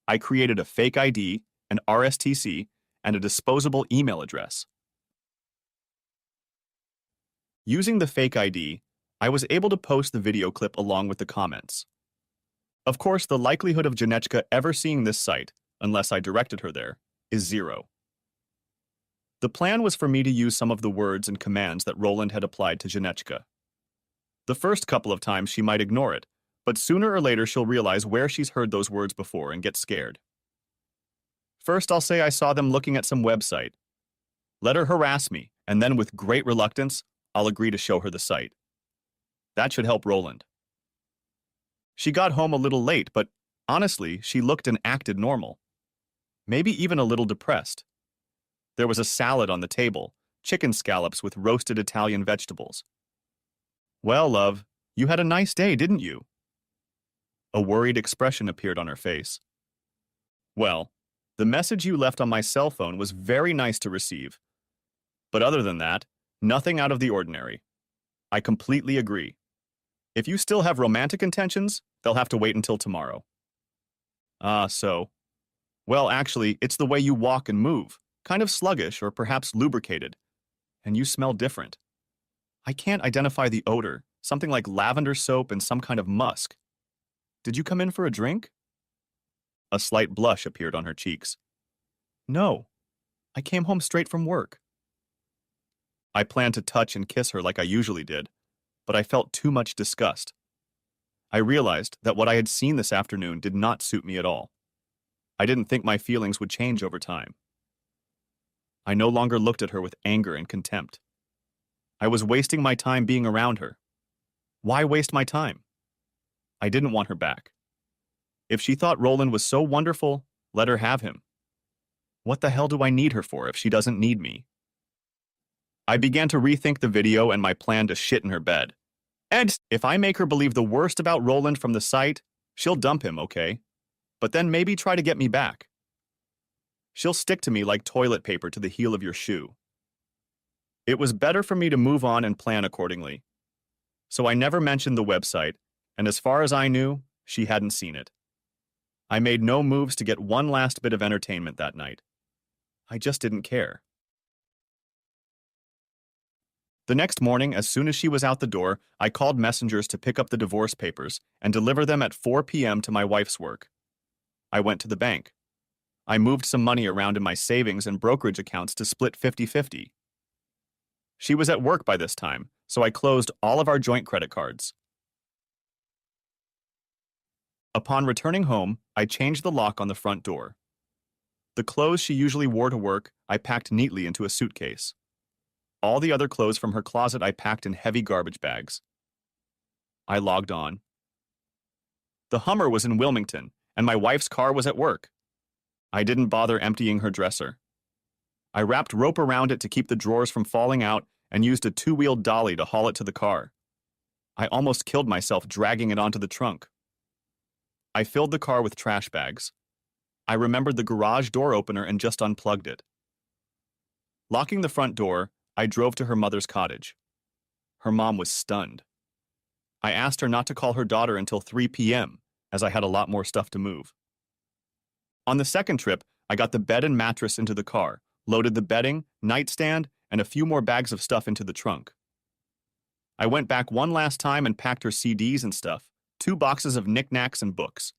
I created a fake ID, an RSTC, and a disposable email address. Using the fake ID, I was able to post the video clip along with the comments. Of course, the likelihood of Janechka ever seeing this site, unless I directed her there, is 0. The plan was for me to use some of the words and commands that Roland had applied to Janechka. The first couple of times she might ignore it, but sooner or later she'll realize where she's heard those words before and get scared. First, I'll say I saw them looking at some website. Let her harass me, and then with great reluctance, I'll agree to show her the site. That should help Roland. She got home a little late, but honestly, she looked and acted normal. Maybe even a little depressed. There was a salad on the table, chicken scallops with roasted Italian vegetables. Well, love, you had a nice day, didn't you? A worried expression appeared on her face. Well, the message you left on my cell phone was very nice to receive. But other than that, nothing out of the ordinary. I completely agree. If you still have romantic intentions, they'll have to wait until tomorrow. Ah, so. Well, actually, it's the way you walk and move, kind of sluggish or perhaps lubricated. And you smell different. I can't identify the odor, something like lavender soap and some kind of musk. Did you come in for a drink? A slight blush appeared on her cheeks. No, I came home straight from work. I planned to touch and kiss her like I usually did, but I felt too much disgust. I realized that what I had seen this afternoon did not suit me at all. I didn't think my feelings would change over time. I no longer looked at her with anger and contempt. I was wasting my time being around her. Why waste my time? I didn't want her back. If she thought Roland was so wonderful, let her have him. What the hell do I need her for if she doesn't need me? I began to rethink the video and my plan to shit in her bed. And if I make her believe the worst about Roland from the site, she'll dump him, okay? But then maybe try to get me back. She'll stick to me like toilet paper to the heel of your shoe. It was better for me to move on and plan accordingly. So I never mentioned the website, and as far as I knew, she hadn't seen it. I made no moves to get one last bit of entertainment that night. I just didn't care. The next morning, as soon as she was out the door, I called messengers to pick up the divorce papers and deliver them at 4 p.m. to my wife's work. I went to the bank. I moved some money around in my savings and brokerage accounts to split 50-50. She was at work by this time, so I closed all of our joint credit cards. Upon returning home, I changed the lock on the front door. The clothes she usually wore to work, I packed neatly into a suitcase. All the other clothes from her closet I packed in heavy garbage bags. I logged on. The Hummer was in Wilmington, and my wife's car was at work. I didn't bother emptying her dresser. I wrapped rope around it to keep the drawers from falling out and used a two-wheeled dolly to haul it to the car. I almost killed myself dragging it onto the trunk. I filled the car with trash bags. I remembered the garage door opener and just unplugged it. Locking the front door, I drove to her mother's cottage. Her mom was stunned. I asked her not to call her daughter until 3 p.m., as I had a lot more stuff to move. On the second trip, I got the bed and mattress into the car, loaded the bedding, nightstand, and a few more bags of stuff into the trunk. I went back one last time and packed her CDs and stuff, 2 boxes of knickknacks and books.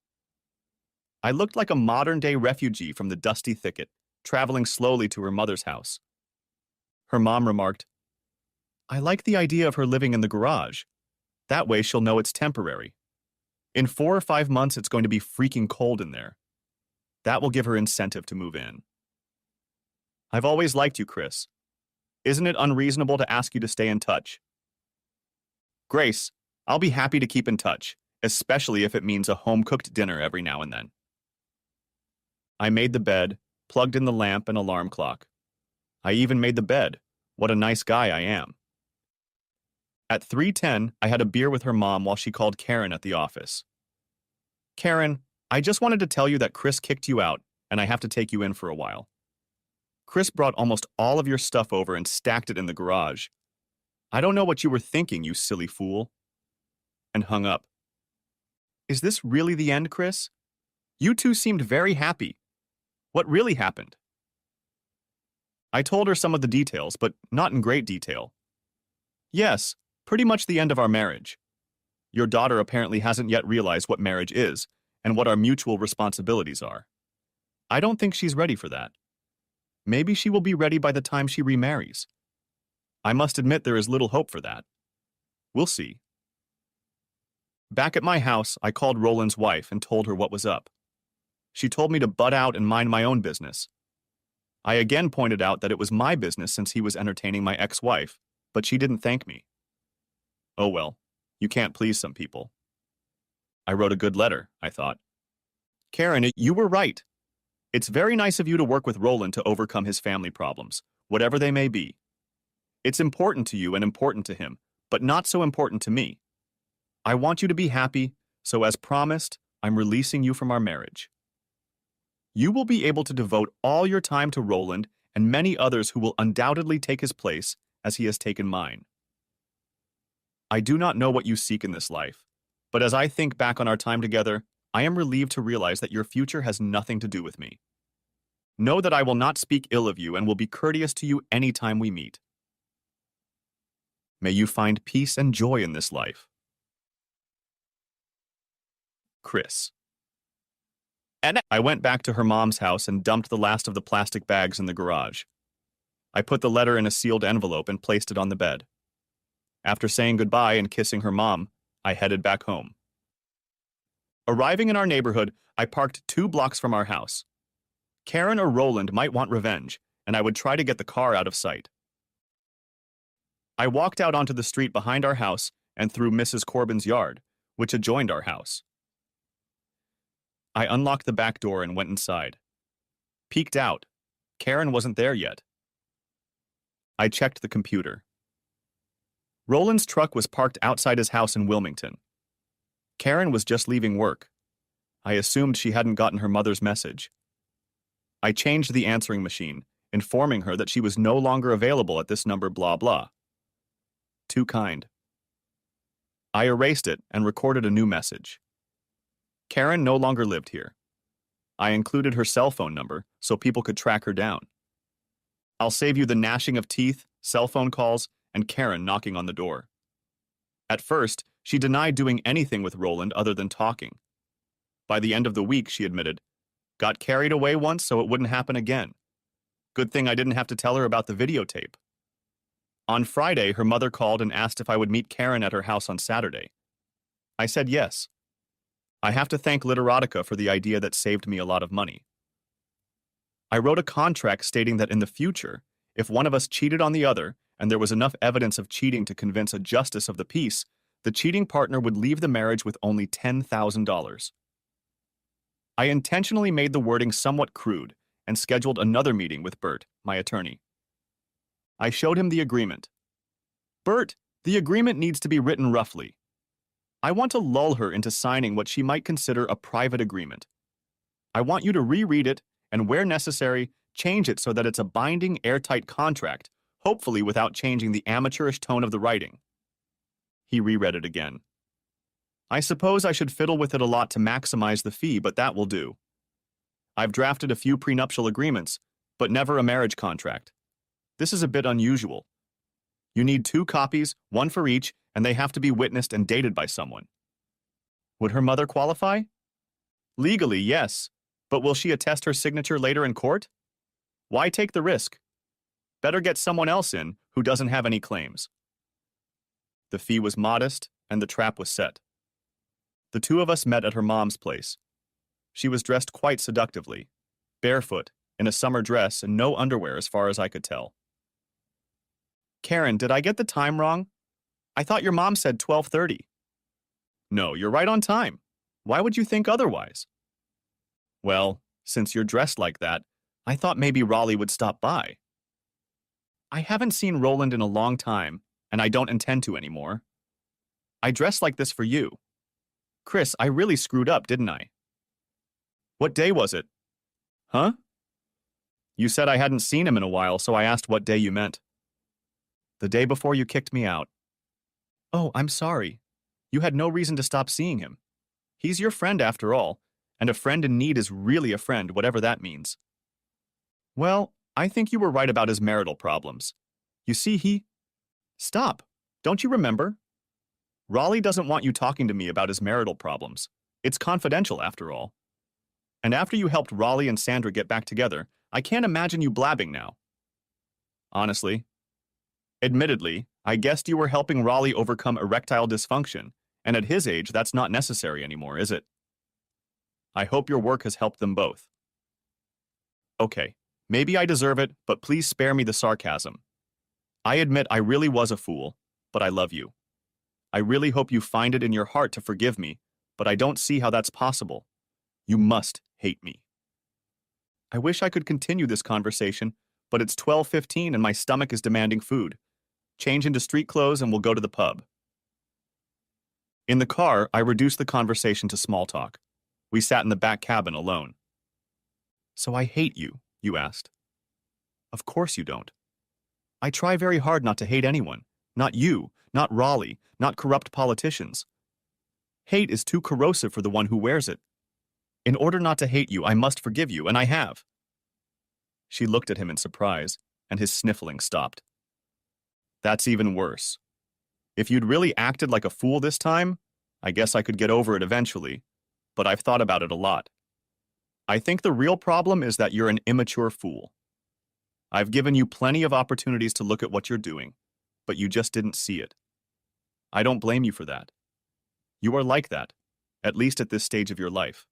I looked like a modern-day refugee from the dusty thicket, traveling slowly to her mother's house. Her mom remarked, "I like the idea of her living in the garage. That way she'll know it's temporary. In 4 or 5 months, it's going to be freaking cold in there. That will give her incentive to move in. I've always liked you, Chris. Isn't it unreasonable to ask you to stay in touch? Grace, I'll be happy to keep in touch, especially if it means a home-cooked dinner every now and then." I made the bed, plugged in the lamp and alarm clock. I even made the bed. What a nice guy I am. At 3:10, I had a beer with her mom while she called Karen at the office. "Karen, I just wanted to tell you that Chris kicked you out, and I have to take you in for a while. Chris brought almost all of your stuff over and stacked it in the garage. I don't know what you were thinking, you silly fool." And hung up. Is this really the end, Chris? You two seemed very happy. What really happened? I told her some of the details, but not in great detail. Yes, pretty much the end of our marriage. Your daughter apparently hasn't yet realized what marriage is and what our mutual responsibilities are. I don't think she's ready for that. Maybe she will be ready by the time she remarries. I must admit there is little hope for that. We'll see. Back at my house, I called Roland's wife and told her what was up. She told me to butt out and mind my own business. I again pointed out that it was my business since he was entertaining my ex-wife, but she didn't thank me. Oh well, you can't please some people. I wrote a good letter, I thought. Karen, you were right. It's very nice of you to work with Roland to overcome his family problems, whatever they may be. It's important to you and important to him, but not so important to me. I want you to be happy, so as promised, I'm releasing you from our marriage. You will be able to devote all your time to Roland and many others who will undoubtedly take his place as he has taken mine. I do not know what you seek in this life, but as I think back on our time together, I am relieved to realize that your future has nothing to do with me. Know that I will not speak ill of you and will be courteous to you any time we meet. May you find peace and joy in this life. Chris. And I went back to her mom's house and dumped the last of the plastic bags in the garage. I put the letter in a sealed envelope and placed it on the bed. After saying goodbye and kissing her mom, I headed back home. Arriving in our neighborhood, I parked 2 blocks from our house. Karen or Roland might want revenge, and I would try to get the car out of sight. I walked out onto the street behind our house and through Mrs. Corbin's yard, which adjoined our house. I unlocked the back door and went inside. Peeked out. Karen wasn't there yet. I checked the computer. Roland's truck was parked outside his house in Wilmington. Karen was just leaving work. I assumed she hadn't gotten her mother's message. I changed the answering machine, informing her that she was no longer available at this number blah blah. Too kind. I erased it and recorded a new message. Karen no longer lived here. I included her cell phone number so people could track her down. I'll save you the gnashing of teeth, cell phone calls, and Karen knocking on the door. At first, she denied doing anything with Roland other than talking. By the end of the week, she admitted, got carried away once so it wouldn't happen again. Good thing I didn't have to tell her about the videotape. On Friday, her mother called and asked if I would meet Karen at her house on Saturday. I said yes. I have to thank Literotica for the idea that saved me a lot of money. I wrote a contract stating that in the future, if one of us cheated on the other and there was enough evidence of cheating to convince a justice of the peace, the cheating partner would leave the marriage with only $10,000. I intentionally made the wording somewhat crude and scheduled another meeting with Bert, my attorney. I showed him the agreement. Bert, the agreement needs to be written roughly. I want to lull her into signing what she might consider a private agreement. I want you to reread it and, where necessary, change it so that it's a binding, airtight contract, hopefully without changing the amateurish tone of the writing. He reread it again. I suppose I should fiddle with it a lot to maximize the fee, but that will do. I've drafted a few prenuptial agreements, but never a marriage contract. This is a bit unusual. You need 2 copies, 1 for each, and they have to be witnessed and dated by someone. Would her mother qualify? Legally, yes, but will she attest her signature later in court? Why take the risk? Better get someone else in who doesn't have any claims. The fee was modest, and the trap was set. The 2 of us met at her mom's place. She was dressed quite seductively, barefoot, in a summer dress and no underwear as far as I could tell. Karen, did I get the time wrong? I thought your mom said 12:30. No, you're right on time. Why would you think otherwise? Well, since you're dressed like that, I thought maybe Raleigh would stop by. I haven't seen Roland in a long time, and I don't intend to anymore. I dressed like this for you. Chris, I really screwed up, didn't I? What day was it? Huh? You said I hadn't seen him in a while, so I asked what day you meant. The day before you kicked me out. Oh, I'm sorry. You had no reason to stop seeing him. He's your friend after all, And a friend in need is really a friend, whatever that means. Well, I think you were right about his marital problems. You see, Stop! Don't you remember? Raleigh doesn't want you talking to me about his marital problems. It's confidential, after all. And after you helped Raleigh and Sandra get back together, I can't imagine you blabbing now. Honestly. Admittedly, I guessed you were helping Raleigh overcome erectile dysfunction, and at his age, that's not necessary anymore, is it? I hope your work has helped them both. Okay, maybe I deserve it, but please spare me the sarcasm. I admit I really was a fool, but I love you. I really hope you find it in your heart to forgive me, but I don't see how that's possible. You must hate me. I wish I could continue this conversation, but it's 12:15 and my stomach is demanding food. Change into street clothes and we'll go to the pub. In the car, I reduced the conversation to small talk. We sat in the back cabin alone. So I hate you, you asked. Of course you don't. I try very hard not to hate anyone. Not you, not Raleigh, not corrupt politicians. Hate is too corrosive for the one who wears it. In order not to hate you, I must forgive you, and I have. She looked at him in surprise, and his sniffling stopped. That's even worse. If you'd really acted like a fool this time, I guess I could get over it eventually, but I've thought about it a lot. I think the real problem is that you're an immature fool. I've given you plenty of opportunities to look at what you're doing, but you just didn't see it. I don't blame you for that. You are like that, at least at this stage of your life.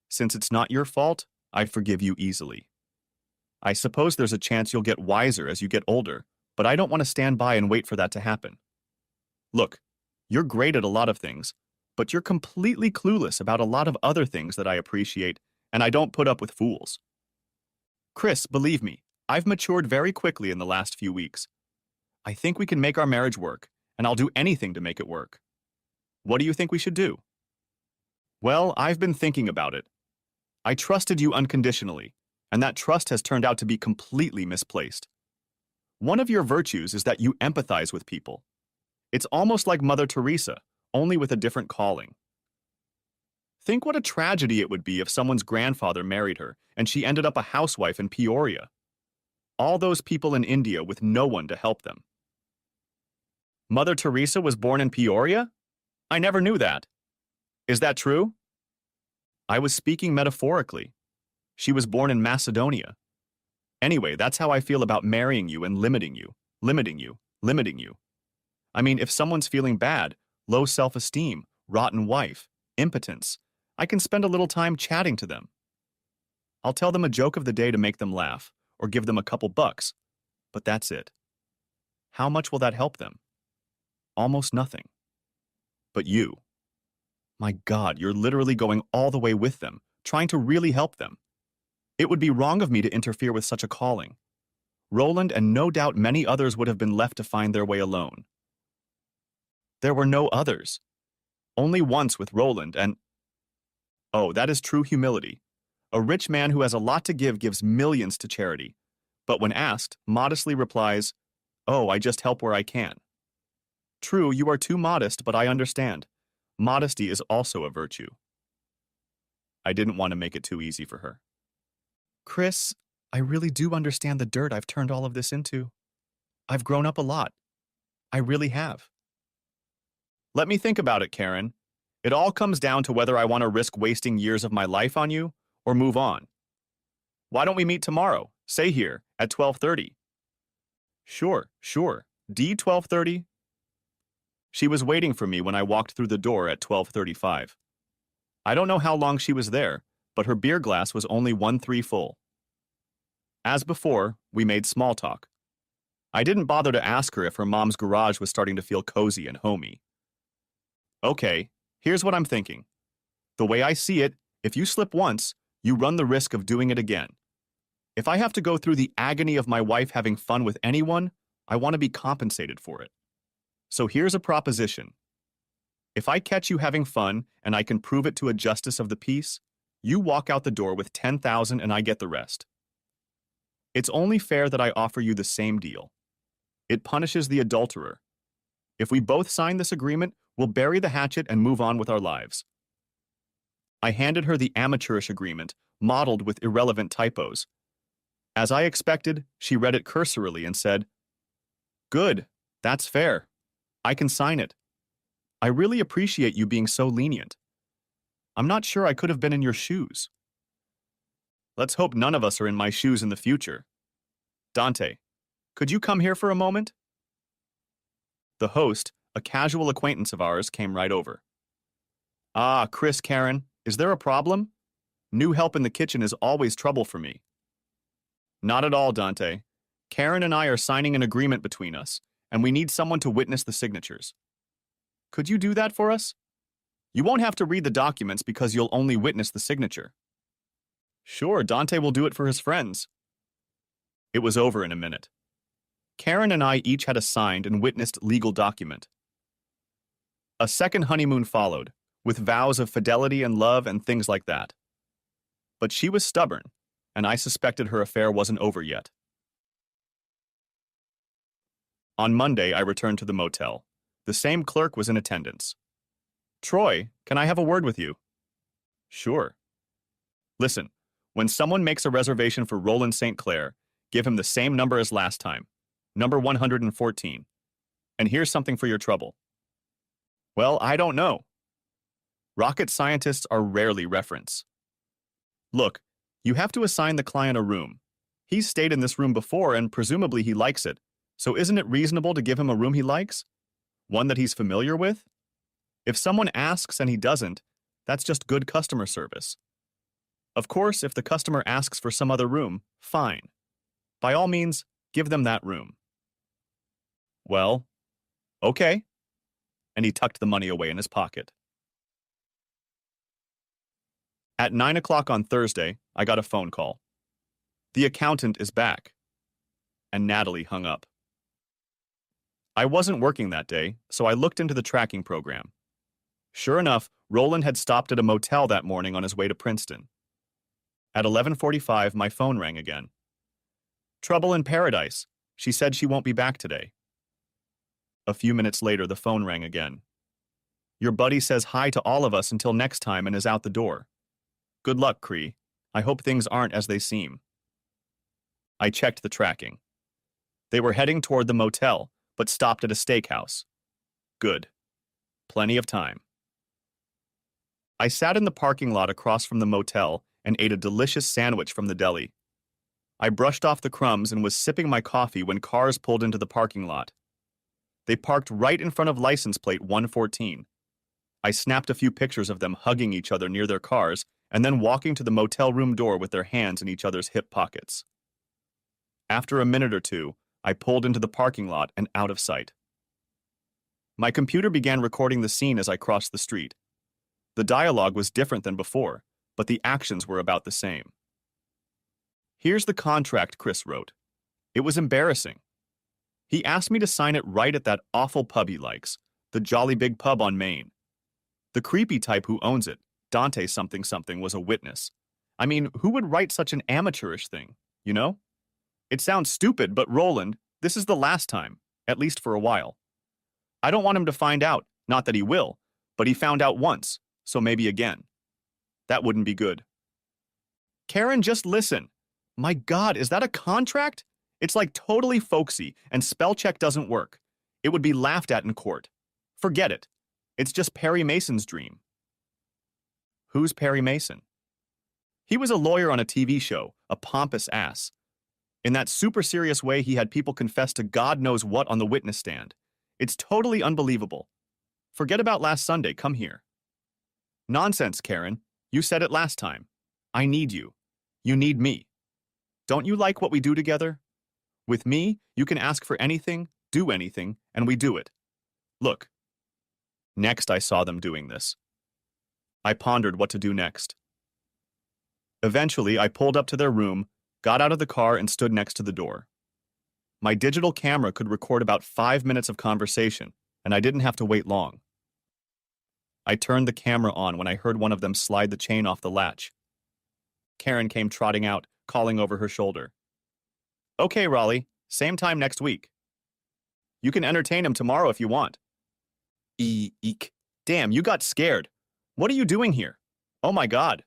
Since it's not your fault, I forgive you easily. I suppose there's a chance you'll get wiser as you get older, but I don't want to stand by and wait for that to happen. Look, you're great at a lot of things, but you're completely clueless about a lot of other things that I appreciate, and I don't put up with fools. Chris, believe me, I've matured very quickly in the last few weeks. I think we can make our marriage work, and I'll do anything to make it work. What do you think we should do? Well, I've been thinking about it. I trusted you unconditionally, and that trust has turned out to be completely misplaced. One of your virtues is that you empathize with people. It's almost like Mother Teresa, only with a different calling. Think what a tragedy it would be if someone's grandfather married her and she ended up a housewife in Peoria. All those people in India with no one to help them. Mother Teresa was born in Peoria? I never knew that. Is that true? I was speaking metaphorically. She was born in Macedonia. Anyway, that's how I feel about marrying you and limiting you. I mean, if someone's feeling bad, low self-esteem, rotten wife, impotence, I can spend a little time chatting to them. I'll tell them a joke of the day to make them laugh, or give them a couple bucks, but that's it. How much will that help them? Almost nothing. But you. My God, you're literally going all the way with them, trying to really help them. It would be wrong of me to interfere with such a calling. Roland and no doubt many others would have been left to find their way alone. There were no others. Only once with Roland and... Oh, that is true humility. A rich man who has a lot to give gives millions to charity, but when asked, modestly replies, "Oh, I just help where I can." True, you are too modest, but I understand. Modesty is also a virtue. I didn't want to make it too easy for her. Chris, I really do understand the dirt I've turned all of this into. I've grown up a lot. I really have. Let me think about it, Karen. It all comes down to whether I want to risk wasting years of my life on you or move on. Why don't we meet tomorrow, say here, at 12:30? Sure. D 12:30? She was waiting for me when I walked through the door at 12:35. I don't know how long she was there, but her beer glass was only 1/3 full. As before, we made small talk. I didn't bother to ask her if her mom's garage was starting to feel cozy and homey. Okay, here's what I'm thinking. The way I see it, if you slip once, you run the risk of doing it again. If I have to go through the agony of my wife having fun with anyone, I want to be compensated for it. So here's a proposition. If I catch you having fun and I can prove it to a justice of the peace, you walk out the door with 10,000 and I get the rest. It's only fair that I offer you the same deal. It punishes the adulterer. If we both sign this agreement, we'll bury the hatchet and move on with our lives. I handed her the amateurish agreement, modeled with irrelevant typos. As I expected, she read it cursorily and said, "Good, that's fair. I can sign it. I really appreciate you being so lenient. I'm not sure I could have been in your shoes. Let's hope none of us are in my shoes in the future. Dante, could you come here for a moment?" The host, a casual acquaintance of ours, came right over. "Ah, Chris, Karen, is there a problem? New help in the kitchen is always trouble for me." "Not at all, Dante. Karen and I are signing an agreement between us, and we need someone to witness the signatures. Could you do that for us? You won't have to read the documents because you'll only witness the signature." "Sure, Dante will do it for his friends." It was over in a minute. Karen and I each had a signed and witnessed legal document. A second honeymoon followed, with vows of fidelity and love and things like that. But she was stubborn, and I suspected her affair wasn't over yet. On Monday, I returned to the motel. The same clerk was in attendance. "Troy, can I have a word with you?" "Sure." "Listen, when someone makes a reservation for Roland St. Clair, give him the same number as last time, number 114. And here's something for your trouble." "Well, I don't know." Rocket scientists are rarely referenced. "Look, you have to assign the client a room. He's stayed in this room before and presumably he likes it, so isn't it reasonable to give him a room he likes? One that he's familiar with? If someone asks and he doesn't, that's just good customer service. Of course, if the customer asks for some other room, fine. By all means, give them that room." "Well, okay." And he tucked the money away in his pocket. At 9 o'clock on Thursday, I got a phone call. "The accountant is back." And Natalie hung up. I wasn't working that day, so I looked into the tracking program. Sure enough, Roland had stopped at a motel that morning on his way to Princeton. At 11:45, my phone rang again. "Trouble in paradise. She said she won't be back today." A few minutes later, the phone rang again. "Your buddy says hi to all of us until next time and is out the door. Good luck, Cree. I hope things aren't as they seem." I checked the tracking. They were heading toward the motel, but stopped at a steakhouse. Good. Plenty of time. I sat in the parking lot across from the motel and ate a delicious sandwich from the deli. I brushed off the crumbs and was sipping my coffee when cars pulled into the parking lot. They parked right in front of license plate 114. I snapped a few pictures of them hugging each other near their cars and then walking to the motel room door with their hands in each other's hip pockets. After a minute or two, I pulled into the parking lot and out of sight. My computer began recording the scene as I crossed the street. The dialogue was different than before, but the actions were about the same. "Here's the contract," Chris wrote. It was embarrassing. He asked me to sign it right at that awful pub he likes, the Jolly Big Pub on Main. The creepy type who owns it, Dante something something, was a witness. I mean, who would write such an amateurish thing, you know? It sounds stupid, but Roland, this is the last time, at least for a while. I don't want him to find out, not that he will, but he found out once, so maybe again. That wouldn't be good. Karen, just listen. My God, is that a contract? It's like totally folksy, and spell check doesn't work. It would be laughed at in court. Forget it. It's just Perry Mason's dream. Who's Perry Mason? He was a lawyer on a TV show, a pompous ass. In that super serious way, he had people confess to God knows what on the witness stand. It's totally unbelievable. Forget about last Sunday, come here. Nonsense, Karen. You said it last time. I need you. You need me. Don't you like what we do together? With me, you can ask for anything, do anything, and we do it. Look. Next, I saw them doing this. I pondered what to do next. Eventually, I pulled up to their room, got out of the car, and stood next to the door. My digital camera could record about 5 minutes of conversation, and I didn't have to wait long. I turned the camera on when I heard one of them slide the chain off the latch. Karen came trotting out, calling over her shoulder. Okay, Raleigh, same time next week. You can entertain him tomorrow if you want. Eek. Damn, you got scared. What are you doing here? Oh my God,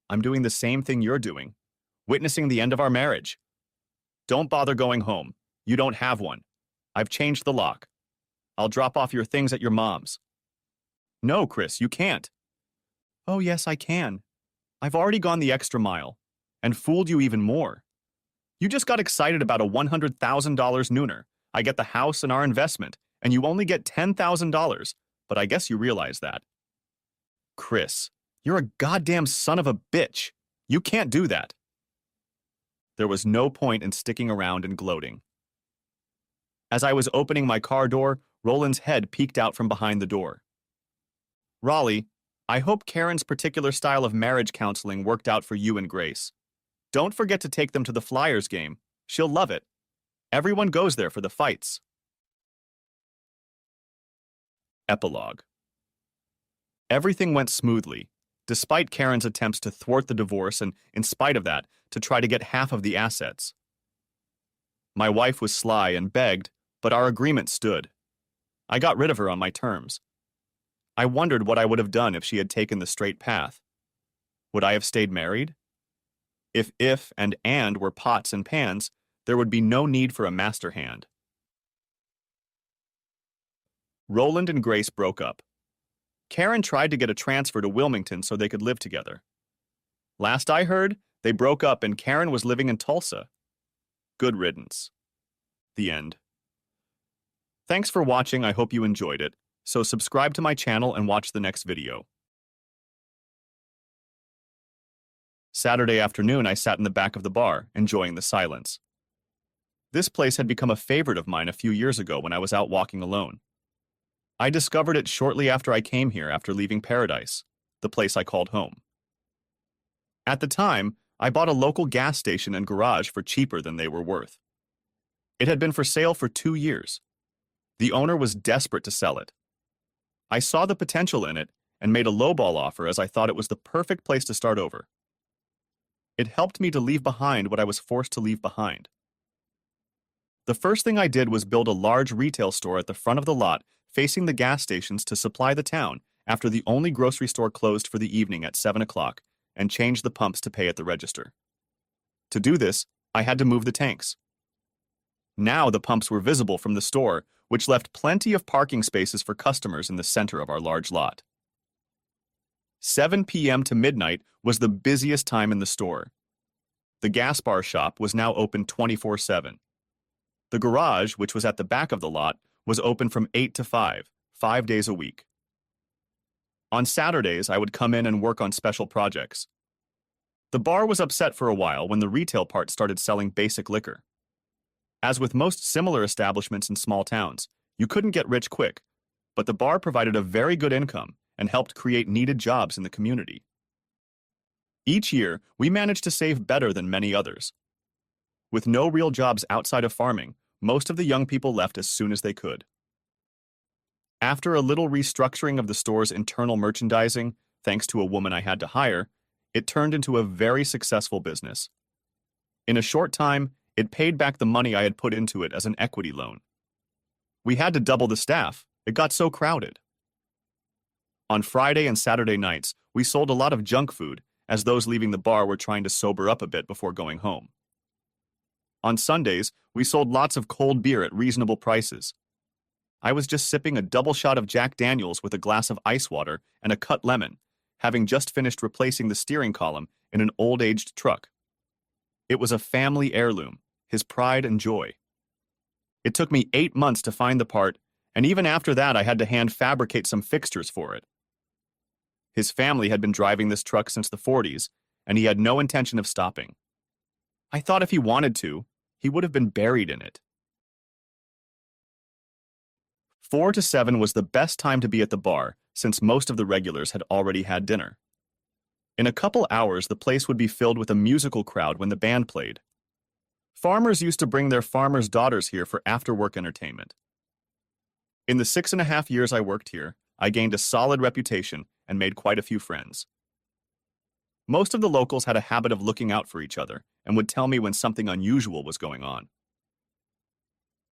I'm doing the same thing you're doing, witnessing the end of our marriage. Don't bother going home. You don't have one. I've changed the lock. I'll drop off your things at your mom's. No, Chris, you can't. Oh, yes, I can. I've already gone the extra mile and fooled you even more. You just got excited about a $100,000 nooner. I get the house and our investment, and you only get $10,000, but I guess you realize that. Chris, you're a goddamn son of a bitch. You can't do that. There was no point in sticking around and gloating. As I was opening my car door, Roland's head peeked out from behind the door. Raleigh, I hope Karen's particular style of marriage counseling worked out for you and Grace. Don't forget to take them to the Flyers game. She'll love it. Everyone goes there for the fights. Epilogue. Everything went smoothly, despite Karen's attempts to thwart the divorce and, in spite of that, to try to get half of the assets. My wife was sly and begged, but our agreement stood. I got rid of her on my terms. I wondered what I would have done if she had taken the straight path. Would I have stayed married? If and were pots and pans, there would be no need for a master hand. Roland and Grace broke up. Karen tried to get a transfer to Wilmington so they could live together. Last I heard, they broke up and Karen was living in Tulsa. Good riddance. The end. Thanks for watching. I hope you enjoyed it. So subscribe to my channel and watch the next video. Saturday afternoon, I sat in the back of the bar, enjoying the silence. This place had become a favorite of mine a few years ago when I was out walking alone. I discovered it shortly after I came here after leaving Paradise, the place I called home. At the time, I bought a local gas station and garage for cheaper than they were worth. It had been for sale for 2 years. The owner was desperate to sell it. I saw the potential in it and made a lowball offer as I thought it was the perfect place to start over. It helped me to leave behind what I was forced to leave behind. The first thing I did was build a large retail store at the front of the lot facing the gas stations to supply the town after the only grocery store closed for the evening at 7 o'clock and change the pumps to pay at the register. To do this, I had to move the tanks. Now the pumps were visible from the store, which left plenty of parking spaces for customers in the center of our large lot. 7 p.m. to midnight was the busiest time in the store. The gas bar shop was now open 24/7. The garage, which was at the back of the lot, was open from 8 to 5, 5 days a week. On Saturdays, I would come in and work on special projects. The bar was upset for a while when the retail part started selling basic liquor. As with most similar establishments in small towns, you couldn't get rich quick, but the bar provided a very good income and helped create needed jobs in the community. Each year, we managed to save better than many others. With no real jobs outside of farming, most of the young people left as soon as they could. After a little restructuring of the store's internal merchandising, thanks to a woman I had to hire, it turned into a very successful business. In a short time, it paid back the money I had put into it as an equity loan. We had to double the staff. It got so crowded. On Friday and Saturday nights, we sold a lot of junk food, as those leaving the bar were trying to sober up a bit before going home. On Sundays, we sold lots of cold beer at reasonable prices. I was just sipping a double shot of Jack Daniels with a glass of ice water and a cut lemon, having just finished replacing the steering column in an old-aged truck. It was a family heirloom, his pride and joy. It took me 8 months to find the part, and even after that I had to hand fabricate some fixtures for it. His family had been driving this truck since the 40s, and he had no intention of stopping. I thought if he wanted to, he would have been buried in it. 4 to 7 was the best time to be at the bar, since most of the regulars had already had dinner. In a couple hours, the place would be filled with a musical crowd when the band played. Farmers used to bring their farmers' daughters here for after-work entertainment. In the 6.5 years I worked here, I gained a solid reputation and made quite a few friends. Most of the locals had a habit of looking out for each other and would tell me when something unusual was going on.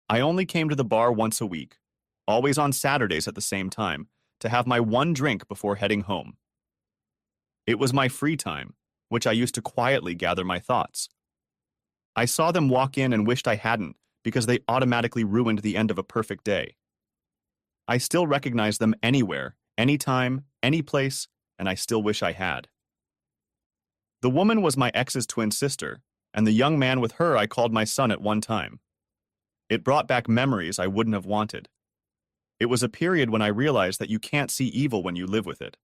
I only came to the bar once a week, always on Saturdays at the same time, to have my one drink before heading home. It was my free time, which I used to quietly gather my thoughts. I saw them walk in and wished I hadn't, because they automatically ruined the end of a perfect day. I still recognize them anywhere, anytime, any place, and I still wish I had. The woman was my ex's twin sister, and the young man with her I called my son at one time. It brought back memories I wouldn't have wanted. It was a period when I realized that you can't see evil when you live with it.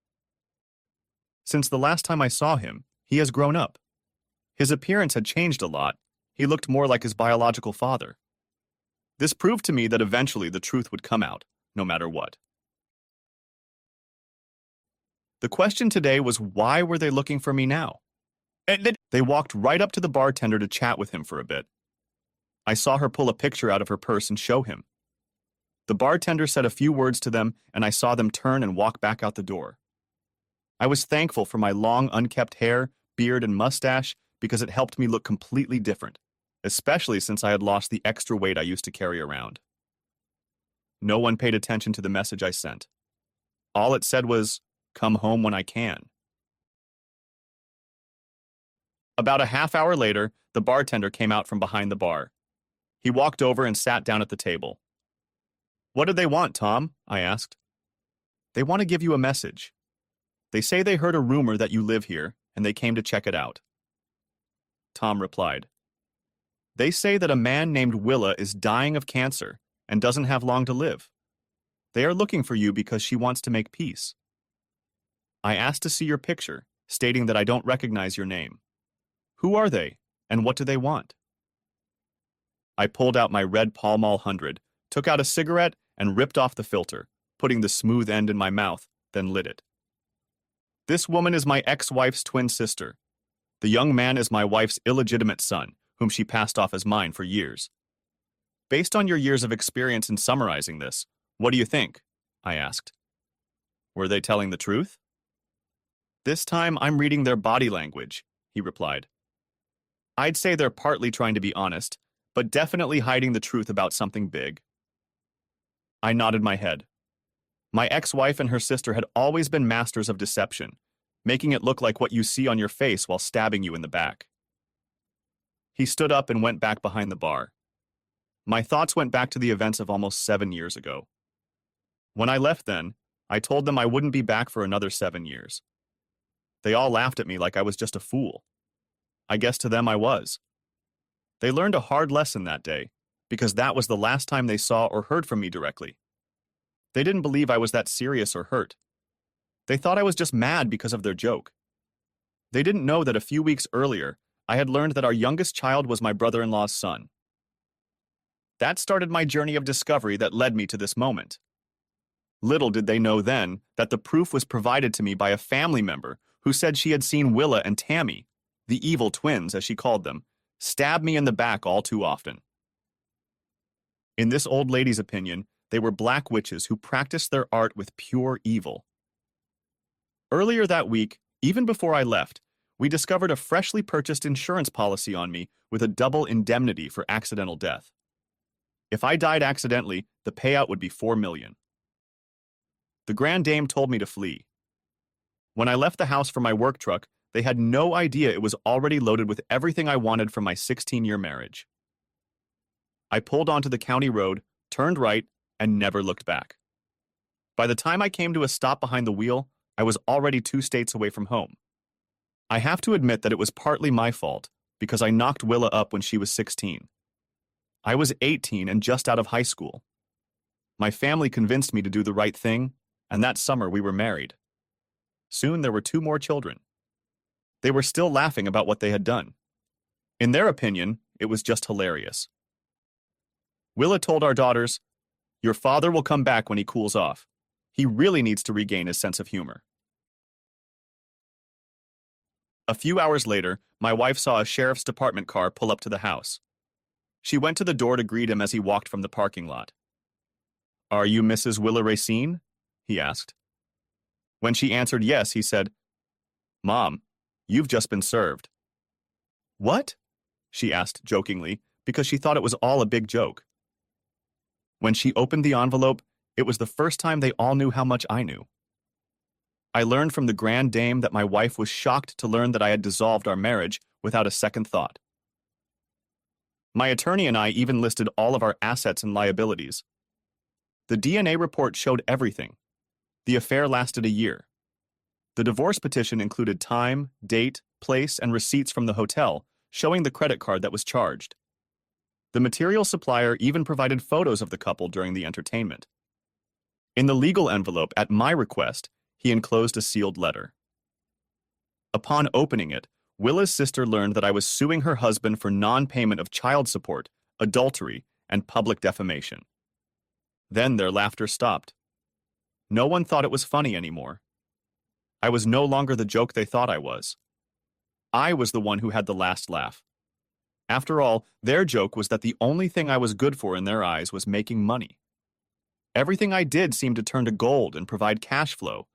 Since the last time I saw him, he has grown up. His appearance had changed a lot. He looked more like his biological father. This proved to me that eventually the truth would come out, no matter what. The question today was, why were they looking for me now? They walked right up to the bartender to chat with him for a bit. I saw her pull a picture out of her purse and show him. The bartender said a few words to them, and I saw them turn and walk back out the door. I was thankful for my long, unkempt hair, beard, and mustache because it helped me look completely different, especially since I had lost the extra weight I used to carry around. No one paid attention to the message I sent. All it said was, "Come home when I can." About a half hour later, the bartender came out from behind the bar. He walked over and sat down at the table. "What did they want, Tom?" I asked. "They want to give you a message. They say they heard a rumor that you live here, and they came to check it out." Tom replied, "They say that a man named Willa is dying of cancer and doesn't have long to live. They are looking for you because she wants to make peace. I asked to see your picture, stating that I don't recognize your name. Who are they, and what do they want?" I pulled out my red Pall Mall 100, took out a cigarette, and ripped off the filter, putting the smooth end in my mouth, then lit it. "This woman is my ex-wife's twin sister. The young man is my wife's illegitimate son, whom she passed off as mine for years. Based on your years of experience in summarizing this, what do you think?" I asked. "Were they telling the truth?" "This time I'm reading their body language," he replied. "I'd say they're partly trying to be honest, but definitely hiding the truth about something big." I nodded my head. My ex-wife and her sister had always been masters of deception, making it look like what you see on your face while stabbing you in the back. He stood up and went back behind the bar. My thoughts went back to the events of almost 7 years ago. When I left then, I told them I wouldn't be back for another 7 years. They all laughed at me like I was just a fool. I guess to them I was. They learned a hard lesson that day, because that was the last time they saw or heard from me directly. They didn't believe I was that serious or hurt. They thought I was just mad because of their joke. They didn't know that a few weeks earlier, I had learned that our youngest child was my brother-in-law's son. That started my journey of discovery that led me to this moment. Little did they know then that the proof was provided to me by a family member who said she had seen Willa and Tammy, the evil twins as she called them, stab me in the back all too often. In this old lady's opinion, they were black witches who practiced their art with pure evil. Earlier that week, even before I left, we discovered a freshly purchased insurance policy on me with a double indemnity for accidental death. If I died accidentally, the payout would be $4 million. The Grand Dame told me to flee. When I left the house for my work truck, they had no idea it was already loaded with everything I wanted from my 16-year marriage. I pulled onto the county road, turned right, and never looked back. By the time I came to a stop behind the wheel, I was already 2 states away from home. I have to admit that it was partly my fault, because I knocked Willa up when she was 16. I was 18 and just out of high school. My family convinced me to do the right thing, and that summer we were married. Soon there were 2 more children. They were still laughing about what they had done. In their opinion, it was just hilarious. Willa told our daughters, "Your father will come back when he cools off. He really needs to regain his sense of humor." A few hours later, my wife saw a sheriff's department car pull up to the house. She went to the door to greet him as he walked from the parking lot. "Are you Mrs. Willa Racine?" he asked. When she answered yes, he said, "Mom, you've just been served." "What?" she asked jokingly, because she thought it was all a big joke. When she opened the envelope, it was the first time they all knew how much I knew. I learned from the grand dame that my wife was shocked to learn that I had dissolved our marriage without a second thought. My attorney and I even listed all of our assets and liabilities. The DNA report showed everything. The affair lasted a year. The divorce petition included time, date, place, and receipts from the hotel, showing the credit card that was charged. The material supplier even provided photos of the couple during the entertainment. In the legal envelope, at my request, he enclosed a sealed letter. Upon opening it, Willa's sister learned that I was suing her husband for non-payment of child support, adultery, and public defamation. Then their laughter stopped. No one thought it was funny anymore. I was no longer the joke they thought I was. I was the one who had the last laugh. After all, their joke was that the only thing I was good for in their eyes was making money. Everything I did seemed to turn to gold and provide cash flow,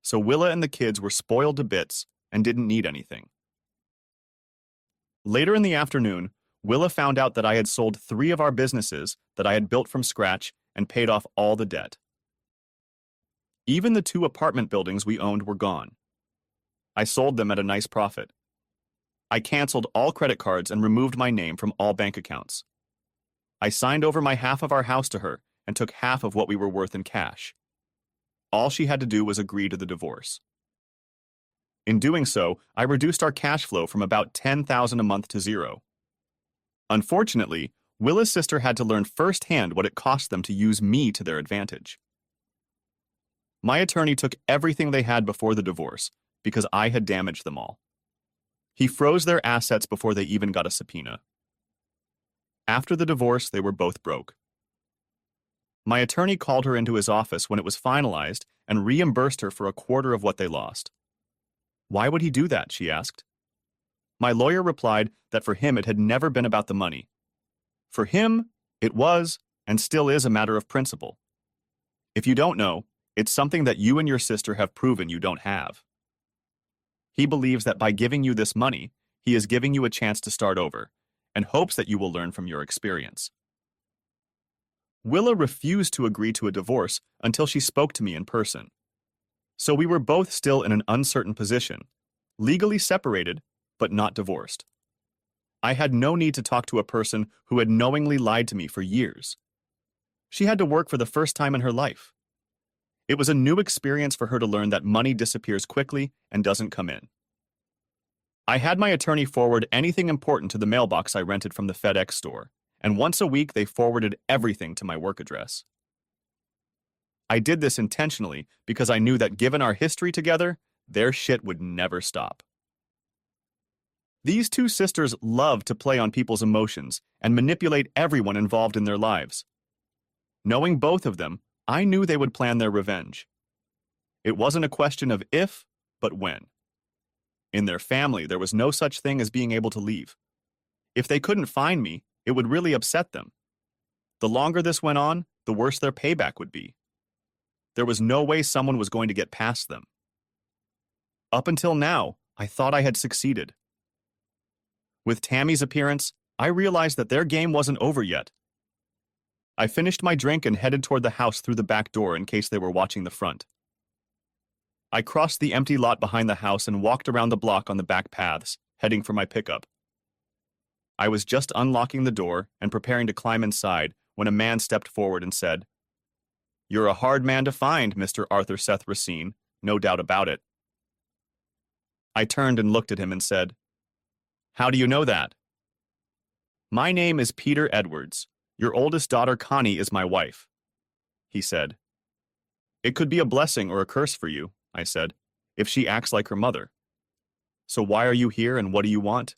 so Willa and the kids were spoiled to bits and didn't need anything. Later in the afternoon, Willa found out that I had sold 3 of our businesses that I had built from scratch and paid off all the debt. Even the 2 apartment buildings we owned were gone. I sold them at a nice profit. I canceled all credit cards and removed my name from all bank accounts. I signed over my half of our house to her and took half of what we were worth in cash. All she had to do was agree to the divorce. In doing so, I reduced our cash flow from about $10,000 a month to 0. Unfortunately, Willa's sister had to learn firsthand what it cost them to use me to their advantage. My attorney took everything they had before the divorce because I had damaged them all. He froze their assets before they even got a subpoena. After the divorce, they were both broke. My attorney called her into his office when it was finalized and reimbursed her for a quarter of what they lost. Why would he do that, she asked. My lawyer replied that for him it had never been about the money. For him, it was, and still is, a matter of principle. If you don't know, it's something that you and your sister have proven you don't have. He believes that by giving you this money, he is giving you a chance to start over, and hopes that you will learn from your experience. Willa refused to agree to a divorce until she spoke to me in person. So we were both still in an uncertain position, legally separated, but not divorced. I had no need to talk to a person who had knowingly lied to me for years. She had to work for the first time in her life. It was a new experience for her to learn that money disappears quickly and doesn't come in. I had my attorney forward anything important to the mailbox I rented from the FedEx store, and once a week they forwarded everything to my work address. I did this intentionally because I knew that given our history together, their shit would never stop. These 2 sisters love to play on people's emotions and manipulate everyone involved in their lives. Knowing both of them, I knew they would plan their revenge. It wasn't a question of if, but when. In their family, there was no such thing as being able to leave. If they couldn't find me, it would really upset them. The longer this went on, the worse their payback would be. There was no way someone was going to get past them. Up until now, I thought I had succeeded. With Tammy's appearance, I realized that their game wasn't over yet. I finished my drink and headed toward the house through the back door in case they were watching the front. I crossed the empty lot behind the house and walked around the block on the back paths, heading for my pickup. I was just unlocking the door and preparing to climb inside when a man stepped forward and said, "You're a hard man to find, Mr. Arthur Seth Racine, no doubt about it." I turned and looked at him and said, "How do you know that?" "My name is Peter Edwards. Your oldest daughter, Connie, is my wife," he said. "It could be a blessing or a curse for you," I said, "if she acts like her mother. So why are you here and what do you want?"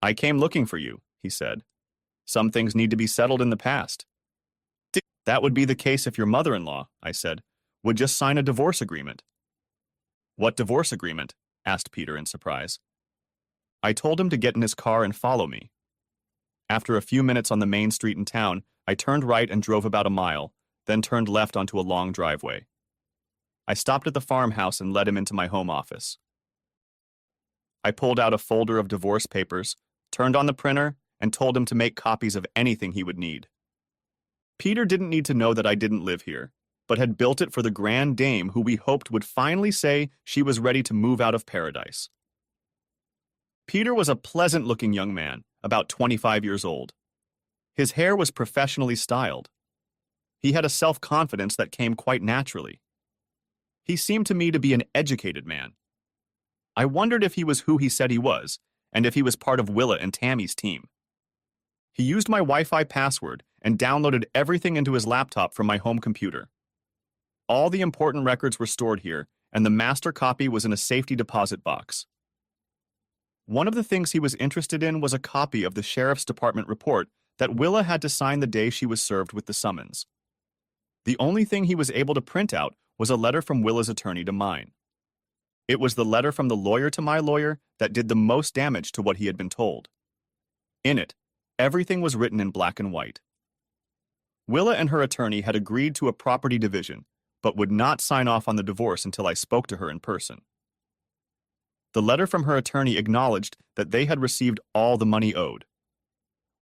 "I came looking for you," he said. "Some things need to be settled in the past." "That would be the case if your mother-in-law," I said, "would just sign a divorce agreement." "What divorce agreement?" asked Peter in surprise. I told him to get in his car and follow me. After a few minutes on the main street in town, I turned right and drove about a mile, then turned left onto a long driveway. I stopped at the farmhouse and led him into my home office. I pulled out a folder of divorce papers, turned on the printer, and told him to make copies of anything he would need. Peter didn't need to know that I didn't live here. but had built it for the grand dame who we hoped would finally say she was ready to move out of paradise. Peter was a pleasant-looking young man, about 25 years old. His hair was professionally styled. He had a self-confidence that came quite naturally. He seemed to me to be an educated man. I wondered if he was who he said he was, and if he was part of Willa and Tammy's team. He used my Wi-Fi password and downloaded everything into his laptop from my home computer. All the important records were stored here, and the master copy was in a safety deposit box. One of the things he was interested in was a copy of the Sheriff's Department report that Willa had to sign the day she was served with the summons. The only thing he was able to print out was a letter from Willa's attorney to mine. It was the letter from the lawyer to my lawyer that did the most damage to what he had been told. In it, everything was written in black and white. Willa and her attorney had agreed to a property division, but would not sign off on the divorce until I spoke to her in person. The letter from her attorney acknowledged that they had received all the money owed.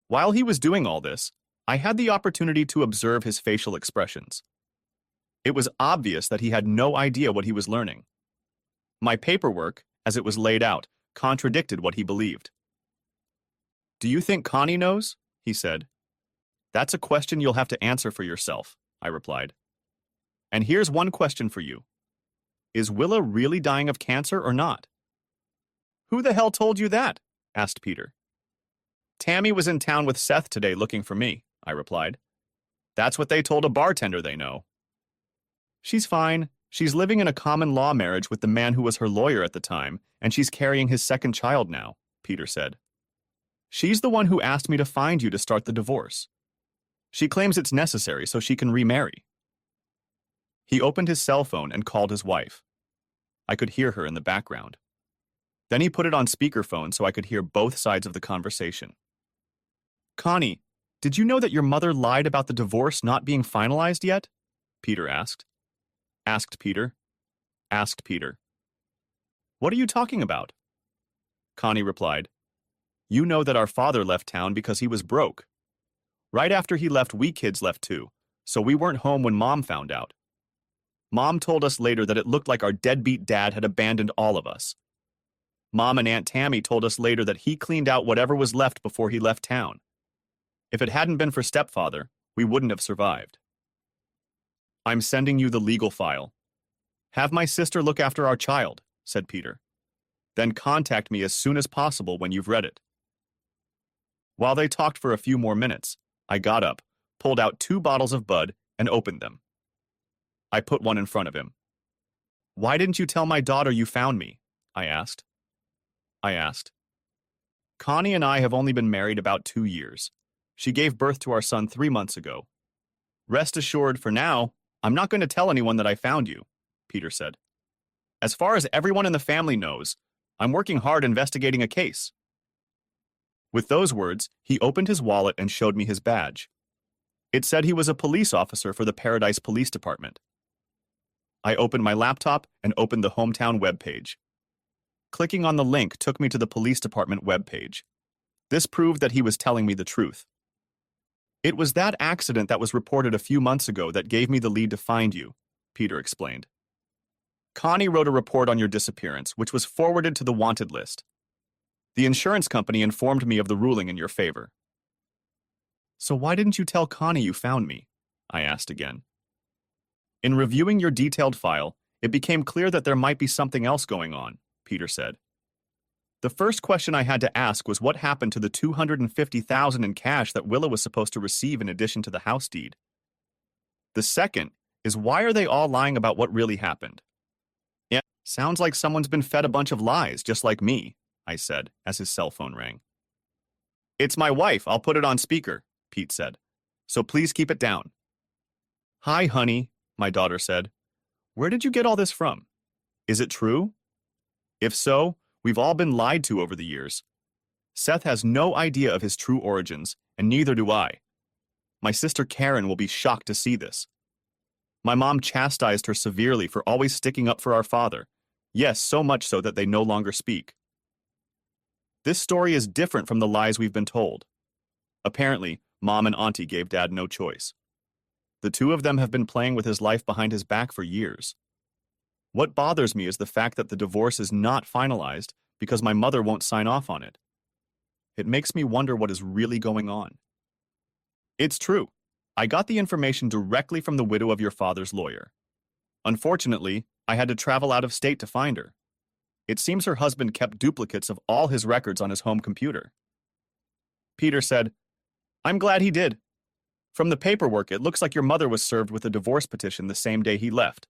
While he was doing all this, I had the opportunity to observe his facial expressions. It was obvious that he had no idea what he was learning. My paperwork, as it was laid out, contradicted what he believed. "Do you think Connie knows?" he said. "That's a question you'll have to answer for yourself," I replied. "And here's one question for you. Is Willa really dying of cancer or not?" "Who the hell told you that?" asked Peter. "Tammy was in town with Seth today looking for me," I replied. "That's what they told a bartender they know." "She's fine. She's living in a common law marriage with the man who was her lawyer at the time, and she's carrying his second child now," Peter said. "She's the one who asked me to find you to start the divorce. She claims it's necessary so she can remarry." He opened his cell phone and called his wife. I could hear her in the background. Then he put it on speakerphone so I could hear both sides of the conversation. "Connie, did you know that your mother lied about the divorce not being finalized yet?" Peter asked. Asked Peter. Asked Peter. "What are you talking about?" Connie replied, "You know that our father left town because he was broke. Right after he left, we kids left too, so we weren't home when Mom found out. Mom told us later that it looked like our deadbeat dad had abandoned all of us. Mom and Aunt Tammy told us later that he cleaned out whatever was left before he left town. If it hadn't been for stepfather, we wouldn't have survived. I'm sending you the legal file. Have my sister look after our child," said Peter. "Then contact me as soon as possible when you've read it." While they talked for a few more minutes, I got up, pulled out 2 bottles of Bud, and opened them. I put one in front of him. "Why didn't you tell my daughter you found me?" I asked. "Connie and I have only been married about 2 years. She gave birth to our son 3 months ago. Rest assured, for now, I'm not going to tell anyone that I found you," Peter said. "As far as everyone in the family knows, I'm working hard investigating a case." With those words, he opened his wallet and showed me his badge. It said he was a police officer for the Paradise Police Department. I opened my laptop and opened the hometown webpage. Clicking on the link took me to the police department webpage. This proved that he was telling me the truth. "It was that accident that was reported a few months ago that gave me the lead to find you," Peter explained. "Connie wrote a report on your disappearance, which was forwarded to the wanted list. The insurance company informed me of the ruling in your favor." "So why didn't you tell Connie you found me?" I asked again. "In reviewing your detailed file, it became clear that there might be something else going on," Peter said. "The first question I had to ask was what happened to the $250,000 in cash that Willa was supposed to receive in addition to the house deed. The second is why are they all lying about what really happened?" "Yeah, sounds like someone's been fed a bunch of lies, just like me," I said as his cell phone rang. "It's my wife, I'll put it on speaker," Pete said. "So please keep it down." "Hi, honey," my daughter said. "Where did you get all this from? Is it true? If so, we've all been lied to over the years. Seth has no idea of his true origins, and neither do I. My sister Karen will be shocked to see this. My mom chastised her severely for always sticking up for our father. Yes, so much so that they no longer speak. This story is different from the lies we've been told. Apparently, Mom and Auntie gave Dad no choice. The two of them have been playing with his life behind his back for years. What bothers me is the fact that the divorce is not finalized because my mother won't sign off on it. It makes me wonder what is really going on. It's true. I got the information directly from the widow of your father's lawyer. Unfortunately, I had to travel out of state to find her. It seems her husband kept duplicates of all his records on his home computer. Peter said, I'm glad he did. From the paperwork, it looks like your mother was served with a divorce petition the same day he left.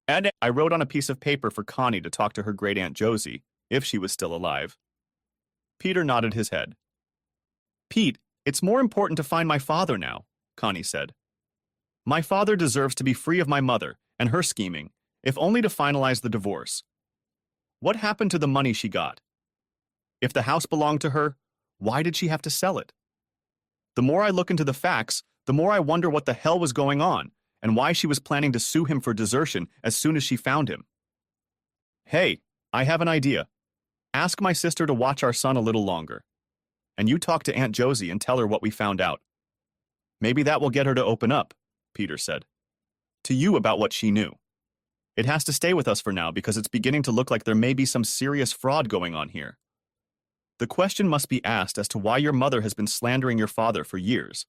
And I wrote on a piece of paper for Connie to talk to her great-aunt Josie, if she was still alive. Peter nodded his head. Pete, it's more important to find my father now, Connie said. My father deserves to be free of my mother and her scheming, if only to finalize the divorce. What happened to the money she got? If the house belonged to her, why did she have to sell it? The more I look into the facts, the more I wonder what the hell was going on and why she was planning to sue him for desertion as soon as she found him. Hey, I have an idea. Ask my sister to watch our son a little longer. And you talk to Aunt Josie and tell her what we found out. Maybe that will get her to open up, Peter said. To you about what she knew. It has to stay with us for now because it's beginning to look like there may be some serious fraud going on here. The question must be asked as to why your mother has been slandering your father for years.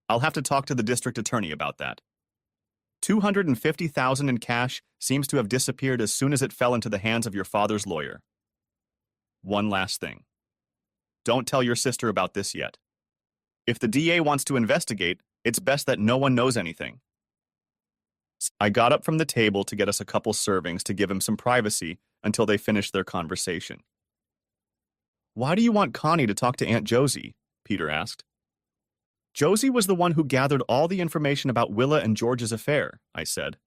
I'll have to talk to the district attorney about that. $250,000 in cash seems to have disappeared as soon as it fell into the hands of your father's lawyer. One last thing. Don't tell your sister about this yet. If the DA wants to investigate, it's best that no one knows anything. I got up from the table to get us a couple servings to give him some privacy until they finished their conversation. Why do you want Connie to talk to Aunt Josie? Peter asked. Josie was the one who gathered all the information about Willa and George's affair, I said.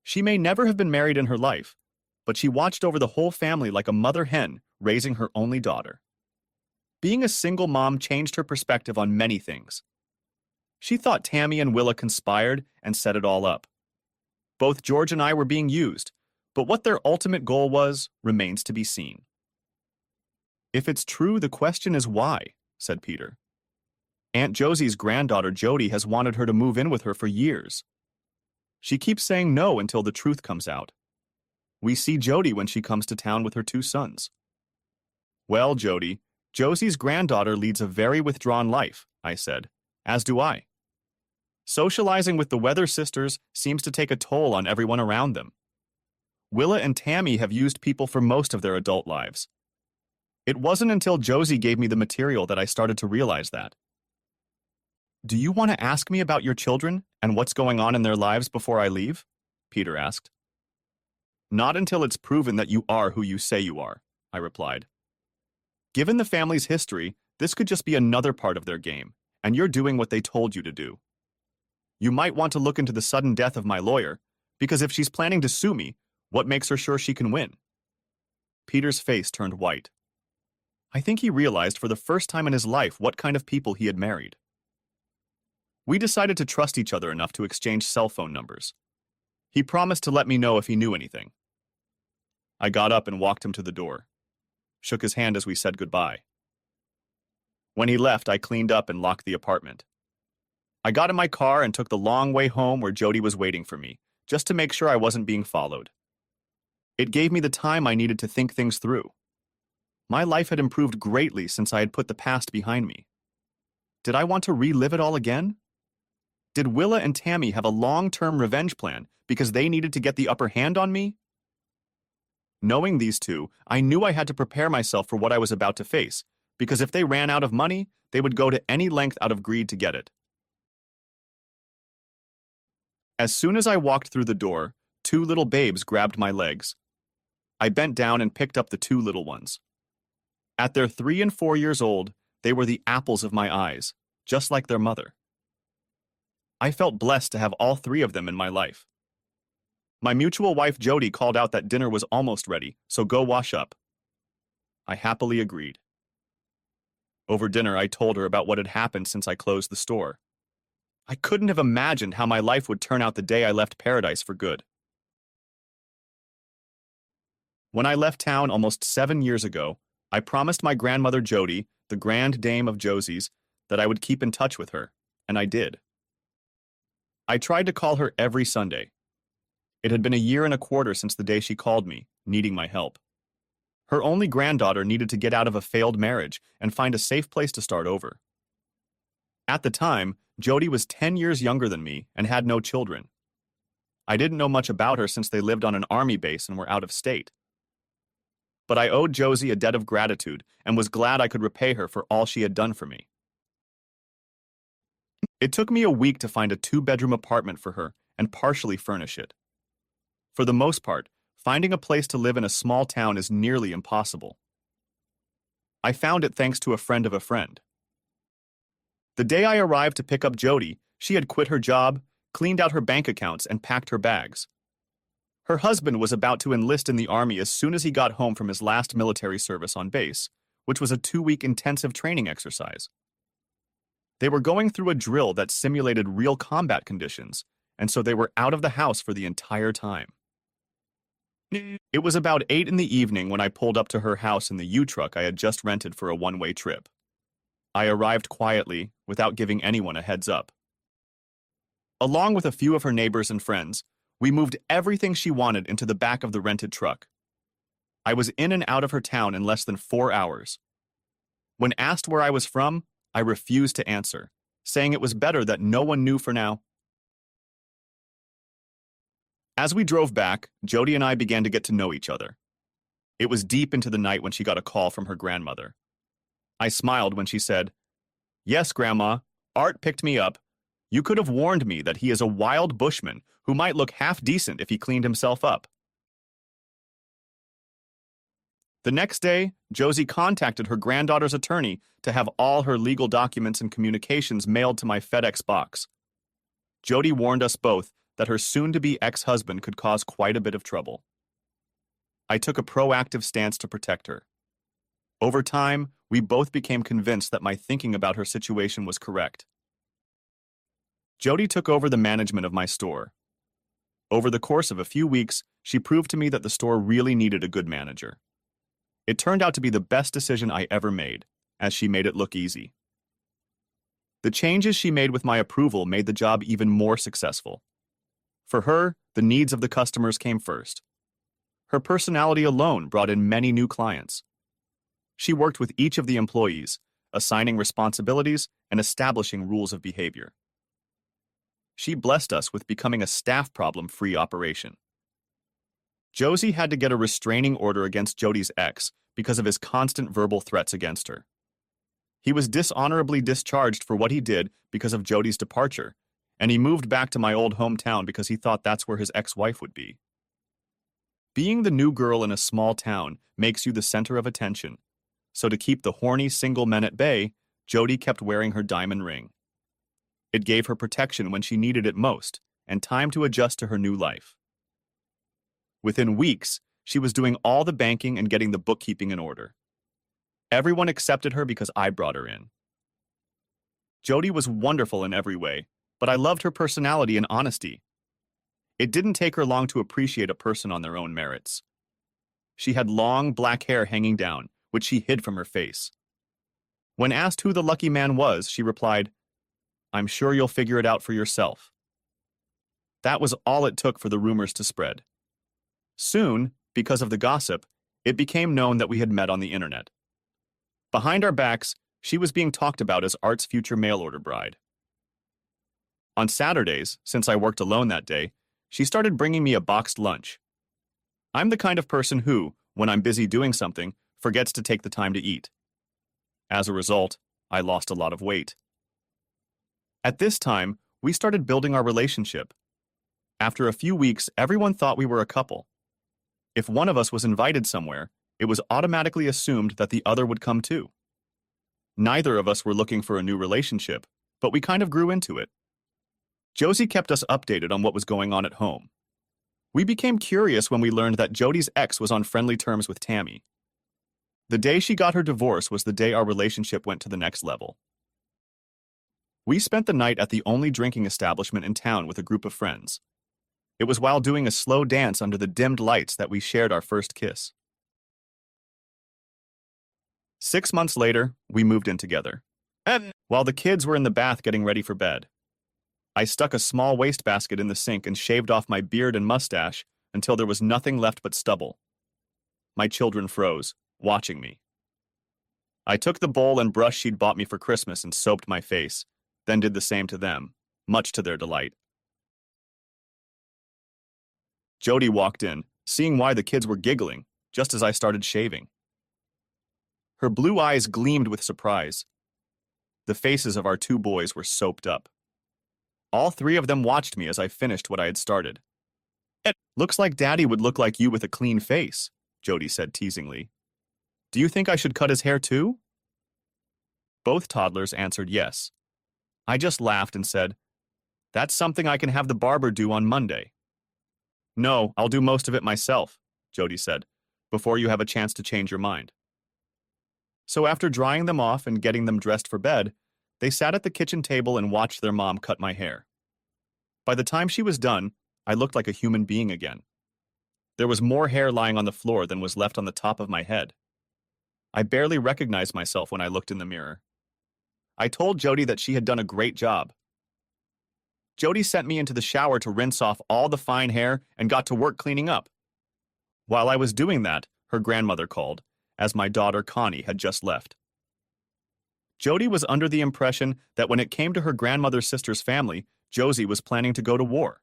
She may never have been married in her life, but she watched over the whole family like a mother hen raising her only daughter. Being a single mom changed her perspective on many things. She thought Tammy and Willa conspired and set it all up. Both George and I were being used, but what their ultimate goal was remains to be seen. If it's true, the question is why, said Peter. Aunt Josie's granddaughter Jody has wanted her to move in with her for years. She keeps saying no until the truth comes out. We see Jody when she comes to town with her two sons. Well, Jody, Josie's granddaughter leads a very withdrawn life, I said, as do I. Socializing with the Weather sisters seems to take a toll on everyone around them. Willa and Tammy have used people for most of their adult lives. It wasn't until Josie gave me the material that I started to realize that. Do you want to ask me about your children and what's going on in their lives before I leave? Peter asked. Not until it's proven that you are who you say you are, I replied. Given the family's history, this could just be another part of their game, and you're doing what they told you to do. You might want to look into the sudden death of my lawyer, because if she's planning to sue me, what makes her sure she can win? Peter's face turned white. I think he realized for the first time in his life what kind of people he had married. We decided to trust each other enough to exchange cell phone numbers. He promised to let me know if he knew anything. I got up and walked him to the door, shook his hand as we said goodbye. When he left, I cleaned up and locked the apartment. I got in my car and took the long way home where Jody was waiting for me, just to make sure I wasn't being followed. It gave me the time I needed to think things through. My life had improved greatly since I had put the past behind me. Did I want to relive it all again? Did Willa and Tammy have a long-term revenge plan because they needed to get the upper hand on me? Knowing these two, I knew I had to prepare myself for what I was about to face, because if they ran out of money, they would go to any length out of greed to get it. As soon as I walked through the door, two little babes grabbed my legs. I bent down and picked up the two little ones. At their 3 and 4 years old, they were the apples of my eyes, just like their mother. I felt blessed to have all 3 of them in my life. My mutual wife Jody called out that dinner was almost ready, so go wash up. I happily agreed. Over dinner, I told her about what had happened since I closed the store. I couldn't have imagined how my life would turn out the day I left paradise for good. When I left town almost 7 years ago, I promised my grandmother Jody, the grand dame of Josie's, that I would keep in touch with her, and I did. I tried to call her every Sunday. It had been a year and a quarter since the day she called me, needing my help. Her only granddaughter needed to get out of a failed marriage and find a safe place to start over. At the time, Jody was 10 years younger than me and had no children. I didn't know much about her since they lived on an army base and were out of state. But I owed Josie a debt of gratitude and was glad I could repay her for all she had done for me. It took me a week to find a 2-bedroom apartment for her and partially furnish it. For the most part, finding a place to live in a small town is nearly impossible. I found it thanks to a friend of a friend. The day I arrived to pick up Jody, she had quit her job, cleaned out her bank accounts, and packed her bags. Her husband was about to enlist in the army as soon as he got home from his last military service on base, which was a 2-week intensive training exercise. They were going through a drill that simulated real combat conditions, and so they were out of the house for the entire time. It was about 8 in the evening when I pulled up to her house in the U-truck I had just rented for a one-way trip. I arrived quietly, without giving anyone a heads up. Along with a few of her neighbors and friends, we moved everything she wanted into the back of the rented truck. I was in and out of her town in less than 4 hours. When asked where I was from, I refused to answer, saying it was better that no one knew for now. As we drove back, Jody and I began to get to know each other. It was deep into the night when she got a call from her grandmother. I smiled when she said, "Yes, Grandma, Art picked me up. You could have warned me that he is a wild bushman who might look half decent if he cleaned himself up." The next day, Josie contacted her granddaughter's attorney to have all her legal documents and communications mailed to my FedEx box. Jody warned us both that her soon-to-be ex-husband could cause quite a bit of trouble. I took a proactive stance to protect her. Over time, we both became convinced that my thinking about her situation was correct. Jody took over the management of my store. Over the course of a few weeks, she proved to me that the store really needed a good manager. It turned out to be the best decision I ever made, as she made it look easy. The changes she made with my approval made the job even more successful. For her, the needs of the customers came first. Her personality alone brought in many new clients. She worked with each of the employees, assigning responsibilities and establishing rules of behavior. She blessed us with becoming a staff problem-free operation. Josie had to get a restraining order against Jody's ex because of his constant verbal threats against her. He was dishonorably discharged for what he did because of Jody's departure, and he moved back to my old hometown because he thought that's where his ex-wife would be. Being the new girl in a small town makes you the center of attention, so to keep the horny single men at bay, Jody kept wearing her diamond ring. It gave her protection when she needed it most, and time to adjust to her new life. Within weeks, she was doing all the banking and getting the bookkeeping in order. Everyone accepted her because I brought her in. Jody was wonderful in every way, but I loved her personality and honesty. It didn't take her long to appreciate a person on their own merits. She had long, black hair hanging down, which she hid from her face. When asked who the lucky man was, she replied, "I'm sure you'll figure it out for yourself." That was all it took for the rumors to spread. Soon, because of the gossip, it became known that we had met on the internet. Behind our backs, she was being talked about as Art's future mail-order bride. On Saturdays, since I worked alone that day, she started bringing me a boxed lunch. I'm the kind of person who, when I'm busy doing something, forgets to take the time to eat. As a result, I lost a lot of weight. At this time, we started building our relationship. After a few weeks, everyone thought we were a couple. If one of us was invited somewhere, it was automatically assumed that the other would come too. Neither of us were looking for a new relationship, but we kind of grew into it. Josie kept us updated on what was going on at home. We became curious when we learned that Jody's ex was on friendly terms with Tammy. The day she got her divorce was the day our relationship went to the next level. We spent the night at the only drinking establishment in town with a group of friends. It was while doing a slow dance under the dimmed lights that we shared our first kiss. 6 months later, we moved in together. While the kids were in the bath getting ready for bed, I stuck a small wastebasket in the sink and shaved off my beard and mustache until there was nothing left but stubble. My children froze, watching me. I took the bowl and brush she'd bought me for Christmas and soaped my face, then did the same to them, much to their delight. Jody walked in, seeing why the kids were giggling, just as I started shaving. Her blue eyes gleamed with surprise. The faces of our two boys were soaped up. All three of them watched me as I finished what I had started. "It looks like Daddy would look like you with a clean face," Jody said teasingly. "Do you think I should cut his hair too?" Both toddlers answered yes. I just laughed and said, "That's something I can have the barber do on Monday." "No, I'll do most of it myself," Jody said, "before you have a chance to change your mind." So after drying them off and getting them dressed for bed, they sat at the kitchen table and watched their mom cut my hair. By the time she was done, I looked like a human being again. There was more hair lying on the floor than was left on the top of my head. I barely recognized myself when I looked in the mirror. I told Jody that she had done a great job. Jody sent me into the shower to rinse off all the fine hair and got to work cleaning up. While I was doing that, her grandmother called, as my daughter Connie had just left. Jody was under the impression that when it came to her grandmother's sister's family, Josie was planning to go to war.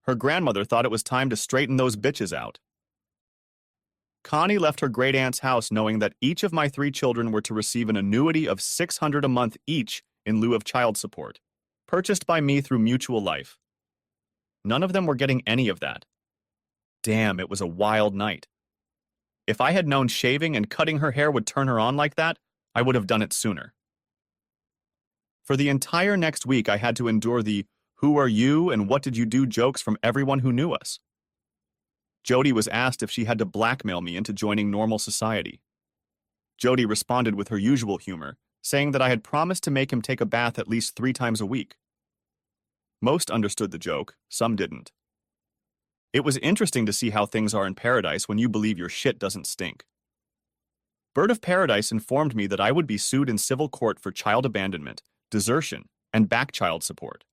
Her grandmother thought it was time to straighten those bitches out. Connie left her great-aunt's house knowing that each of my three children were to receive an annuity of $600 a month each in lieu of child support, purchased by me through Mutual Life. None of them were getting any of that. Damn, it was a wild night. If I had known shaving and cutting her hair would turn her on like that, I would have done it sooner. For the entire next week, I had to endure the "who are you and what did you do" jokes from everyone who knew us. Jody was asked if she had to blackmail me into joining normal society. Jody responded with her usual humor, saying that I had promised to make him take a bath at least 3 times a week. Most understood the joke, some didn't. It was interesting to see how things are in paradise when you believe your shit doesn't stink. Bird of Paradise informed me that I would be sued in civil court for child abandonment, desertion, and back child support.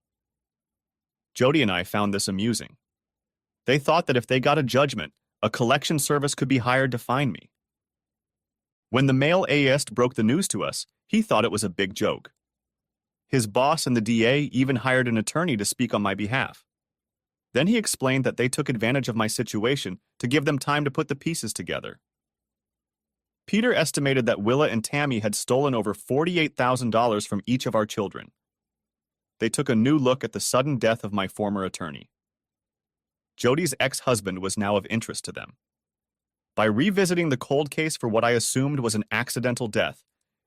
Jody and I found this amusing. They thought that if they got a judgment, a collection service could be hired to find me. When the male aist broke the news to us, he thought it was a big joke. His boss and the DA even hired an attorney to speak on my behalf. Then he explained that they took advantage of my situation to give them time to put the pieces together. Peter estimated that Willa and Tammy had stolen over $48,000 from each of our children. They took a new look at the sudden death of my former attorney. Jody's ex-husband was now of interest to them. By revisiting the cold case for what I assumed was an accidental death,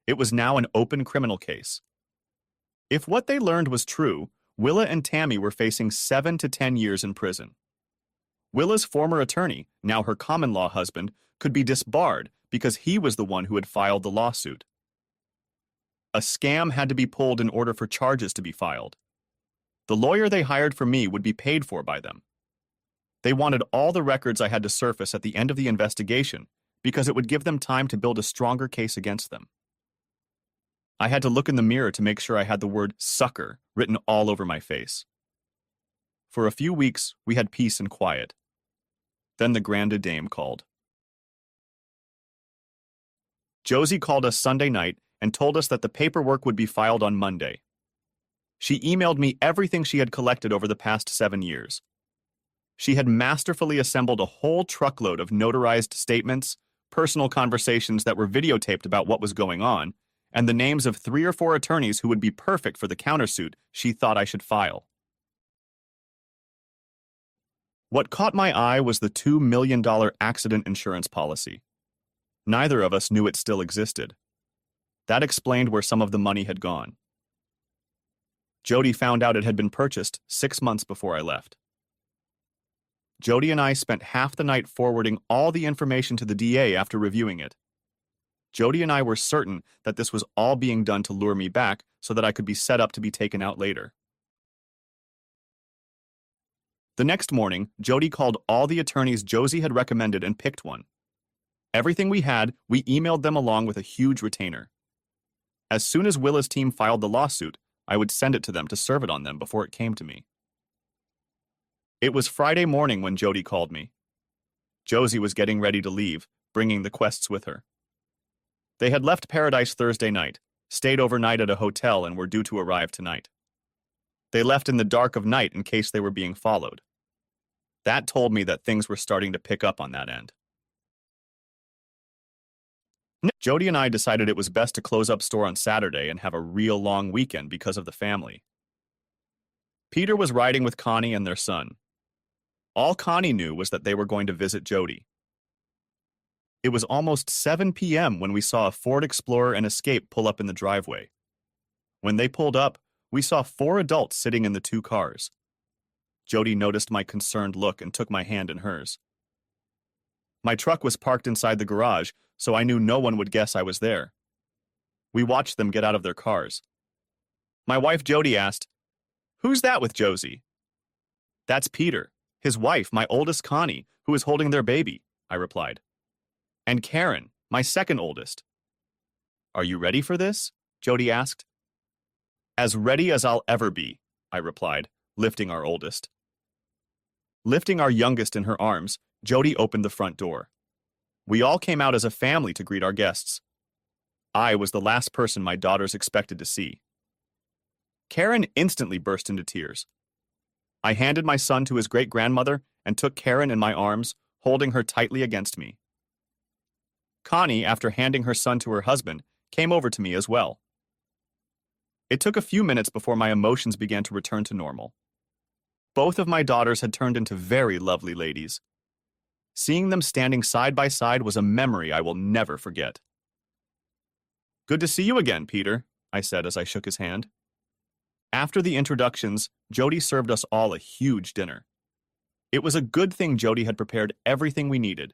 it was now an open criminal case. If what they learned was true, Willa and Tammy were facing 7 to 10 years in prison. Willa's former attorney, now her common-law husband, could be disbarred because he was the one who had filed the lawsuit. A scam had to be pulled in order for charges to be filed. The lawyer they hired for me would be paid for by them. They wanted all the records I had to surface at the end of the investigation because it would give them time to build a stronger case against them. I had to look in the mirror to make sure I had the word "sucker" written all over my face. For a few weeks, we had peace and quiet. Then the grande dame called. Josie called us Sunday night and told us that the paperwork would be filed on Monday. She emailed me everything she had collected over the past 7 years. She had masterfully assembled a whole truckload of notarized statements, personal conversations that were videotaped about what was going on, and the names of 3 or 4 attorneys who would be perfect for the countersuit she thought I should file. What caught my eye was the $2 million accident insurance policy. Neither of us knew it still existed. That explained where some of the money had gone. Jody found out it had been purchased 6 months before I left. Jody and I spent half the night forwarding all the information to the DA after reviewing it. Jody and I were certain that this was all being done to lure me back so that I could be set up to be taken out later. The next morning, Jody called all the attorneys Josie had recommended and picked one. Everything we had, we emailed them along with a huge retainer. As soon as Willa's team filed the lawsuit, I would send it to them to serve it on them before it came to me. It was Friday morning when Jody called me. Josie was getting ready to leave, bringing the Quests with her. They had left Paradise Thursday night, stayed overnight at a hotel, and were due to arrive tonight. They left in the dark of night in case they were being followed. That told me that things were starting to pick up on that end. Jody and I decided it was best to close up store on Saturday and have a real long weekend because of the family. Peter was riding with Connie and their son. All Connie knew was that they were going to visit Jody. It was almost 7 p.m. when we saw a Ford Explorer and Escape pull up in the driveway. When they pulled up, we saw 4 adults sitting in the 2 cars. Jody noticed my concerned look and took my hand in hers. My truck was parked inside the garage, so I knew no one would guess I was there. We watched them get out of their cars. My wife Jody asked, "Who's that with Josie?" "That's Peter, his wife, my oldest Connie, who is holding their baby," I replied. "And Karen, my second oldest." "Are you ready for this?" Jody asked. "As ready as I'll ever be," I replied, lifting our oldest. Lifting our youngest in her arms, Jody opened the front door. We all came out as a family to greet our guests. I was the last person my daughters expected to see. Karen instantly burst into tears. I handed my son to his great-grandmother and took Karen in my arms, holding her tightly against me. Connie, after handing her son to her husband, came over to me as well. It took a few minutes before my emotions began to return to normal. Both of my daughters had turned into very lovely ladies. Seeing them standing side by side was a memory I will never forget. "Good to see you again, Peter," I said as I shook his hand. After the introductions, Jody served us all a huge dinner. It was a good thing Jody had prepared everything we needed: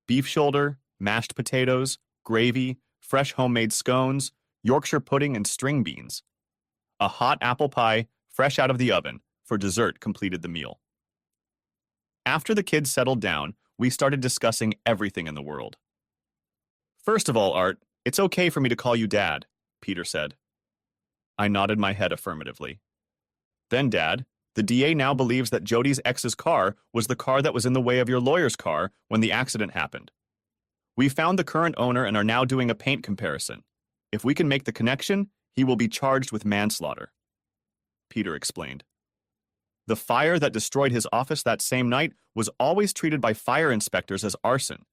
beef shoulder, mashed potatoes, gravy, fresh homemade scones, Yorkshire pudding, and string beans. A hot apple pie, fresh out of the oven, for dessert completed the meal. After the kids settled down, we started discussing everything in the world. "First of all, Art, it's okay for me to call you Dad," Peter said. I nodded my head affirmatively. "Then, Dad, the DA now believes that Jody's ex's car was the car that was in the way of your lawyer's car when the accident happened. We found the current owner and are now doing a paint comparison. If we can make the connection, he will be charged with manslaughter," Peter explained. "The fire that destroyed his office that same night was always treated by fire inspectors as arson.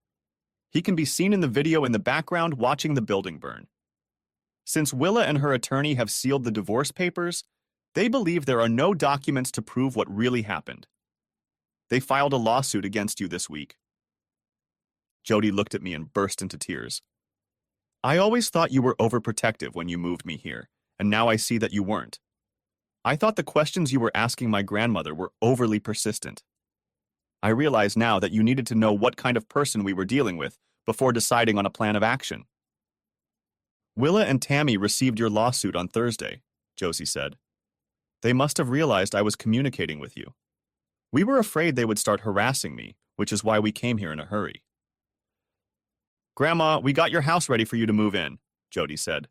He can be seen in the video in the background watching the building burn. Since Willa and her attorney have sealed the divorce papers, they believe there are no documents to prove what really happened. They filed a lawsuit against you this week." Jody looked at me and burst into tears. "I always thought you were overprotective when you moved me here, and now I see that you weren't. I thought the questions you were asking my grandmother were overly persistent. I realize now that you needed to know what kind of person we were dealing with before deciding on a plan of action." "Willa and Tammy received your lawsuit on Thursday," Josie said. "They must have realized I was communicating with you. We were afraid they would start harassing me, which is why we came here in a hurry." "Grandma, we got your house ready for you to move in," Jody said.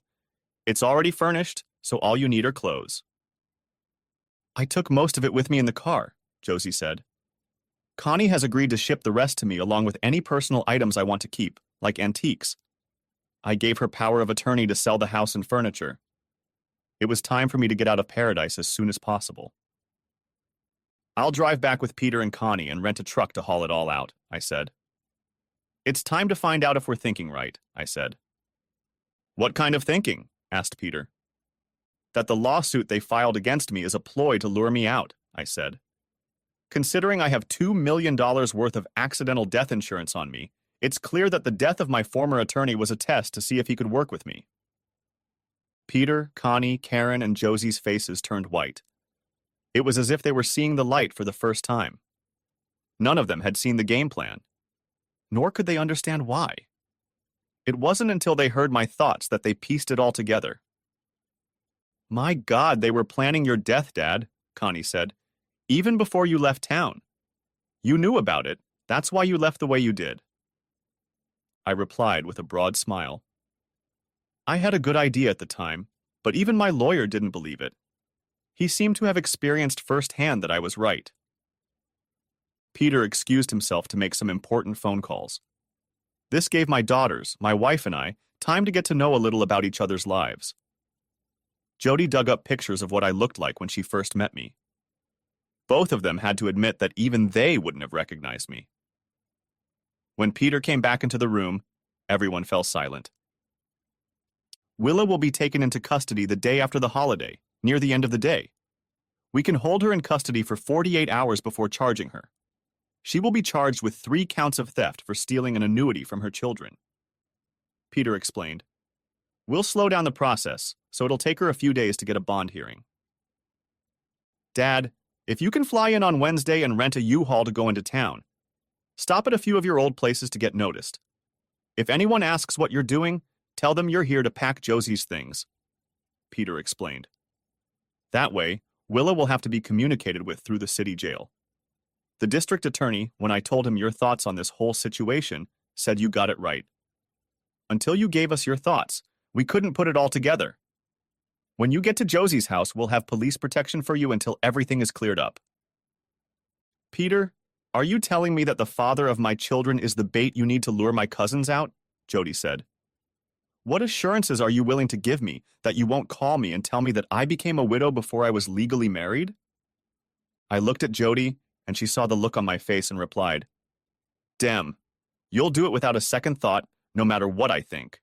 "It's already furnished, so all you need are clothes." "I took most of it with me in the car," Josie said. "Connie has agreed to ship the rest to me along with any personal items I want to keep, like antiques. I gave her power of attorney to sell the house and furniture. It was time for me to get out of Paradise as soon as possible." "I'll drive back with Peter and Connie and rent a truck to haul it all out," I said. "It's time to find out if we're thinking right," I said. "What kind of thinking?" asked Peter. "That the lawsuit they filed against me is a ploy to lure me out," I said. "Considering I have $2 million worth of accidental death insurance on me, it's clear that the death of my former attorney was a test to see if he could work with me." Peter, Connie, Karen, and Josie's faces turned white. It was as if they were seeing the light for the first time. None of them had seen the game plan, nor could they understand why. It wasn't until they heard my thoughts that they pieced it all together. "My God, they were planning your death, Dad," Connie said, "even before you left town. You knew about it. That's why you left the way you did." I replied with a broad smile. "I had a good idea at the time, but even my lawyer didn't believe it. He seemed to have experienced firsthand that I was right. Peter excused himself to make some important phone calls. This gave my daughters, my wife and I, time to get to know a little about each other's lives. Jody dug up pictures of what I looked like when she first met me. Both of them had to admit that even they wouldn't have recognized me. When Peter came back into the room, everyone fell silent. Willa will be taken into custody the day after the holiday, near the end of the day. We can hold her in custody for 48 hours before charging her. She will be charged with 3 counts of theft for stealing an annuity from her children. Peter explained, "We'll slow down the process, so it'll take her a few days to get a bond hearing." Dad, if you can fly in on Wednesday and rent a U-Haul to go into town, stop at a few of your old places to get noticed. If anyone asks what you're doing, tell them you're here to pack Josie's things, Peter explained. That way, Willa will have to be communicated with through the city jail. The district attorney, when I told him your thoughts on this whole situation, said you got it right. Until you gave us your thoughts, we couldn't put it all together. When you get to Josie's house, we'll have police protection for you until everything is cleared up. Peter, are you telling me that the father of my children is the bait you need to lure my cousins out? Jody said. What assurances are you willing to give me that you won't call me and tell me that I became a widow before I was legally married? I looked at Jody, and she saw the look on my face and replied, Dem, you'll do it without a second thought, no matter what I think.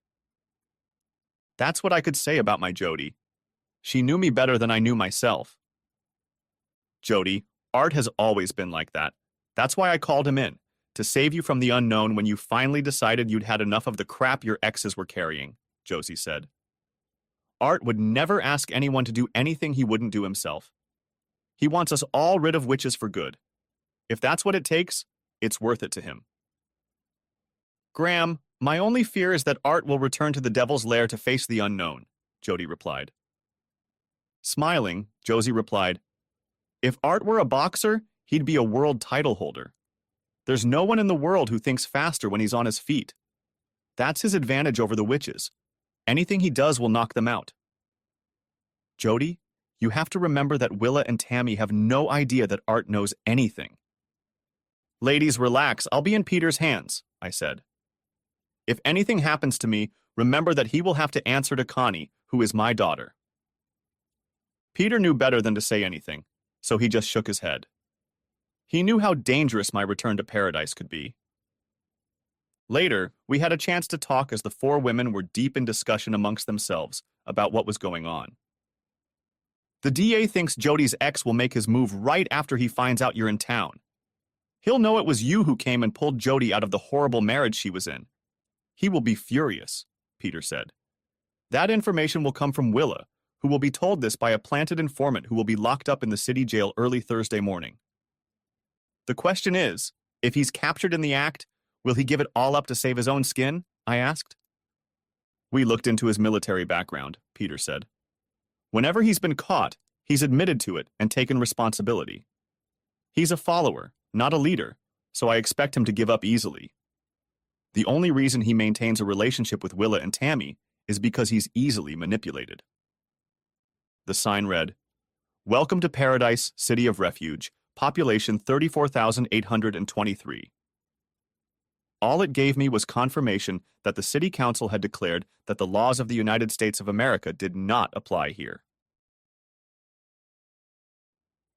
That's what I could say about my Jody. She knew me better than I knew myself. Jody, Art has always been like that. That's why I called him in, to save you from the unknown when you finally decided you'd had enough of the crap your exes were carrying, Josie said. Art would never ask anyone to do anything he wouldn't do himself. He wants us all rid of witches for good. If that's what it takes, it's worth it to him. Graham, my only fear is that Art will return to the Devil's Lair to face the unknown, Jody replied. Smiling, Josie replied, If Art were a boxer, he'd be a world title holder. There's no one in the world who thinks faster when he's on his feet. That's his advantage over the witches. Anything he does will knock them out. Jody, you have to remember that Willa and Tammy have no idea that Art knows anything. Ladies, relax. I'll be in Peter's hands, I said. If anything happens to me, remember that he will have to answer to Connie, who is my daughter. Peter knew better than to say anything, so he just shook his head. He knew how dangerous my return to paradise could be. Later, we had a chance to talk as the 4 women were deep in discussion amongst themselves about what was going on. The DA thinks Jody's ex will make his move right after he finds out you're in town. He'll know it was you who came and pulled Jody out of the horrible marriage she was in. He will be furious, Peter said. That information will come from Willa, who will be told this by a planted informant who will be locked up in the city jail early Thursday morning. The question is, if he's captured in the act, will he give it all up to save his own skin? I asked. We looked into his military background, Peter said. Whenever he's been caught, he's admitted to it and taken responsibility. He's a follower, not a leader, so I expect him to give up easily. The only reason he maintains a relationship with Willa and Tammy is because he's easily manipulated. The sign read, Welcome to Paradise, City of Refuge, population 34,823. All it gave me was confirmation that the City Council had declared that the laws of the United States of America did not apply here.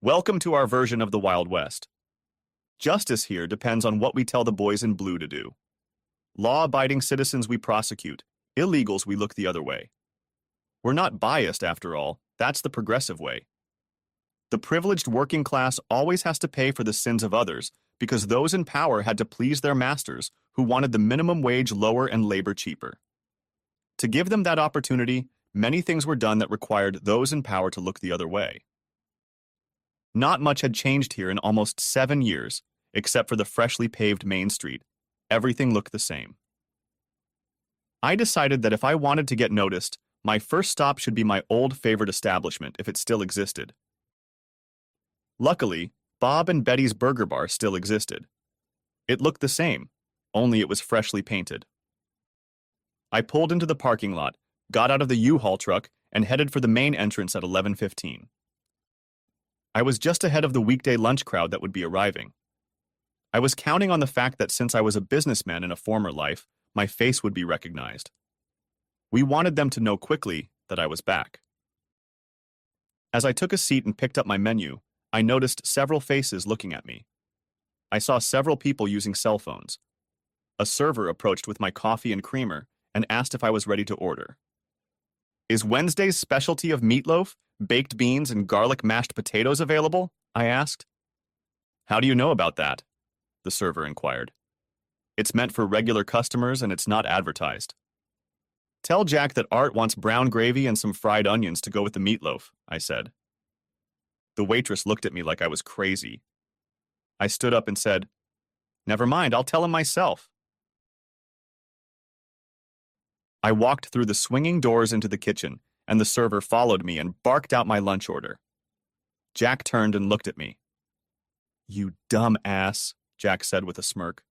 Welcome to our version of the Wild West. Justice here depends on what we tell the boys in blue to do. Law-abiding citizens we prosecute, illegals we look the other way. We're not biased, after all. That's the progressive way. The privileged working class always has to pay for the sins of others because those in power had to please their masters who wanted the minimum wage lower and labor cheaper. To give them that opportunity, many things were done that required those in power to look the other way. Not much had changed here in almost 7 years, except for the freshly paved Main Street. Everything looked the same. I decided that if I wanted to get noticed, my first stop should be my old favorite establishment if it still existed. Luckily, Bob and Betty's Burger Bar still existed. It looked the same, only it was freshly painted. I pulled into the parking lot, got out of the U-Haul truck, and headed for the main entrance at 11:15. I was just ahead of the weekday lunch crowd that would be arriving. I was counting on the fact that since I was a businessman in a former life, my face would be recognized. We wanted them to know quickly that I was back. As I took a seat and picked up my menu, I noticed several faces looking at me. I saw several people using cell phones. A server approached with my coffee and creamer and asked if I was ready to order. "Is Wednesday's specialty of meatloaf, baked beans, and garlic mashed potatoes available?" I asked. "How do you know about that?" the server inquired. "It's meant for regular customers and it's not advertised." "Tell Jack that Art wants brown gravy and some fried onions to go with the meatloaf," I said. The waitress looked at me like I was crazy. I stood up and said, "Never mind, I'll tell him myself." I walked through the swinging doors into the kitchen, and the server followed me and barked out my lunch order. Jack turned and looked at me. "You dumb ass," Jack said with a smirk.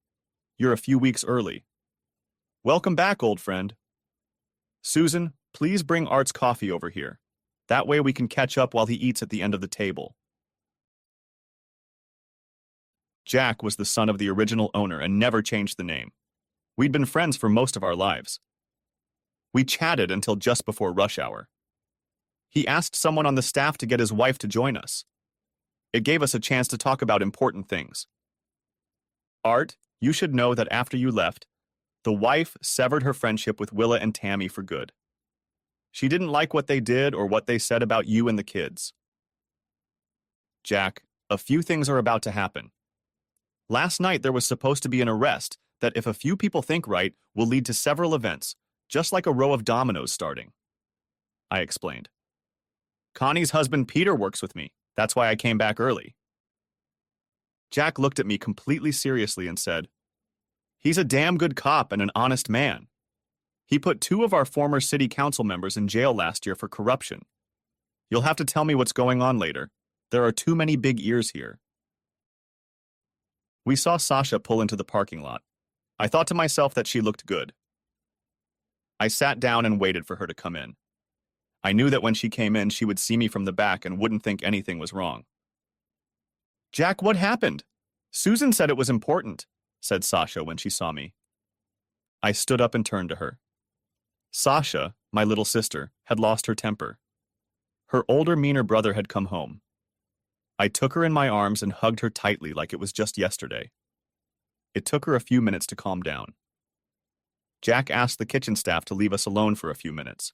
"You're a few weeks early." "Welcome back, old friend." "Susan, please bring Art's coffee over here. That way we can catch up while he eats at the end of the table." Jack was the son of the original owner and never changed the name. We'd been friends for most of our lives. We chatted until just before rush hour. He asked someone on the staff to get his wife to join us. It gave us a chance to talk about important things. "Art, you should know that after you left, the wife severed her friendship with Willa and Tammy for good. She didn't like what they did or what they said about you and the kids." "Jack, a few things are about to happen. Last night there was supposed to be an arrest that, if a few people think right, will lead to several events, just like a row of dominoes starting," I explained. "Connie's husband Peter works with me. That's why I came back early." Jack looked at me completely seriously and said, "He's a damn good cop and an honest man. He put 2 of our former city council members in jail last year for corruption. You'll have to tell me what's going on later. There are too many big ears here." We saw Sasha pull into the parking lot. I thought to myself that she looked good. I sat down and waited for her to come in. I knew that when she came in, she would see me from the back and wouldn't think anything was wrong. "Jack, what happened? Susan said it was important," said Sasha when she saw me. I stood up and turned to her. Sasha, my little sister, had lost her temper. Her older, meaner brother had come home. I took her in my arms and hugged her tightly like it was just yesterday. It took her a few minutes to calm down. Jack asked the kitchen staff to leave us alone for a few minutes.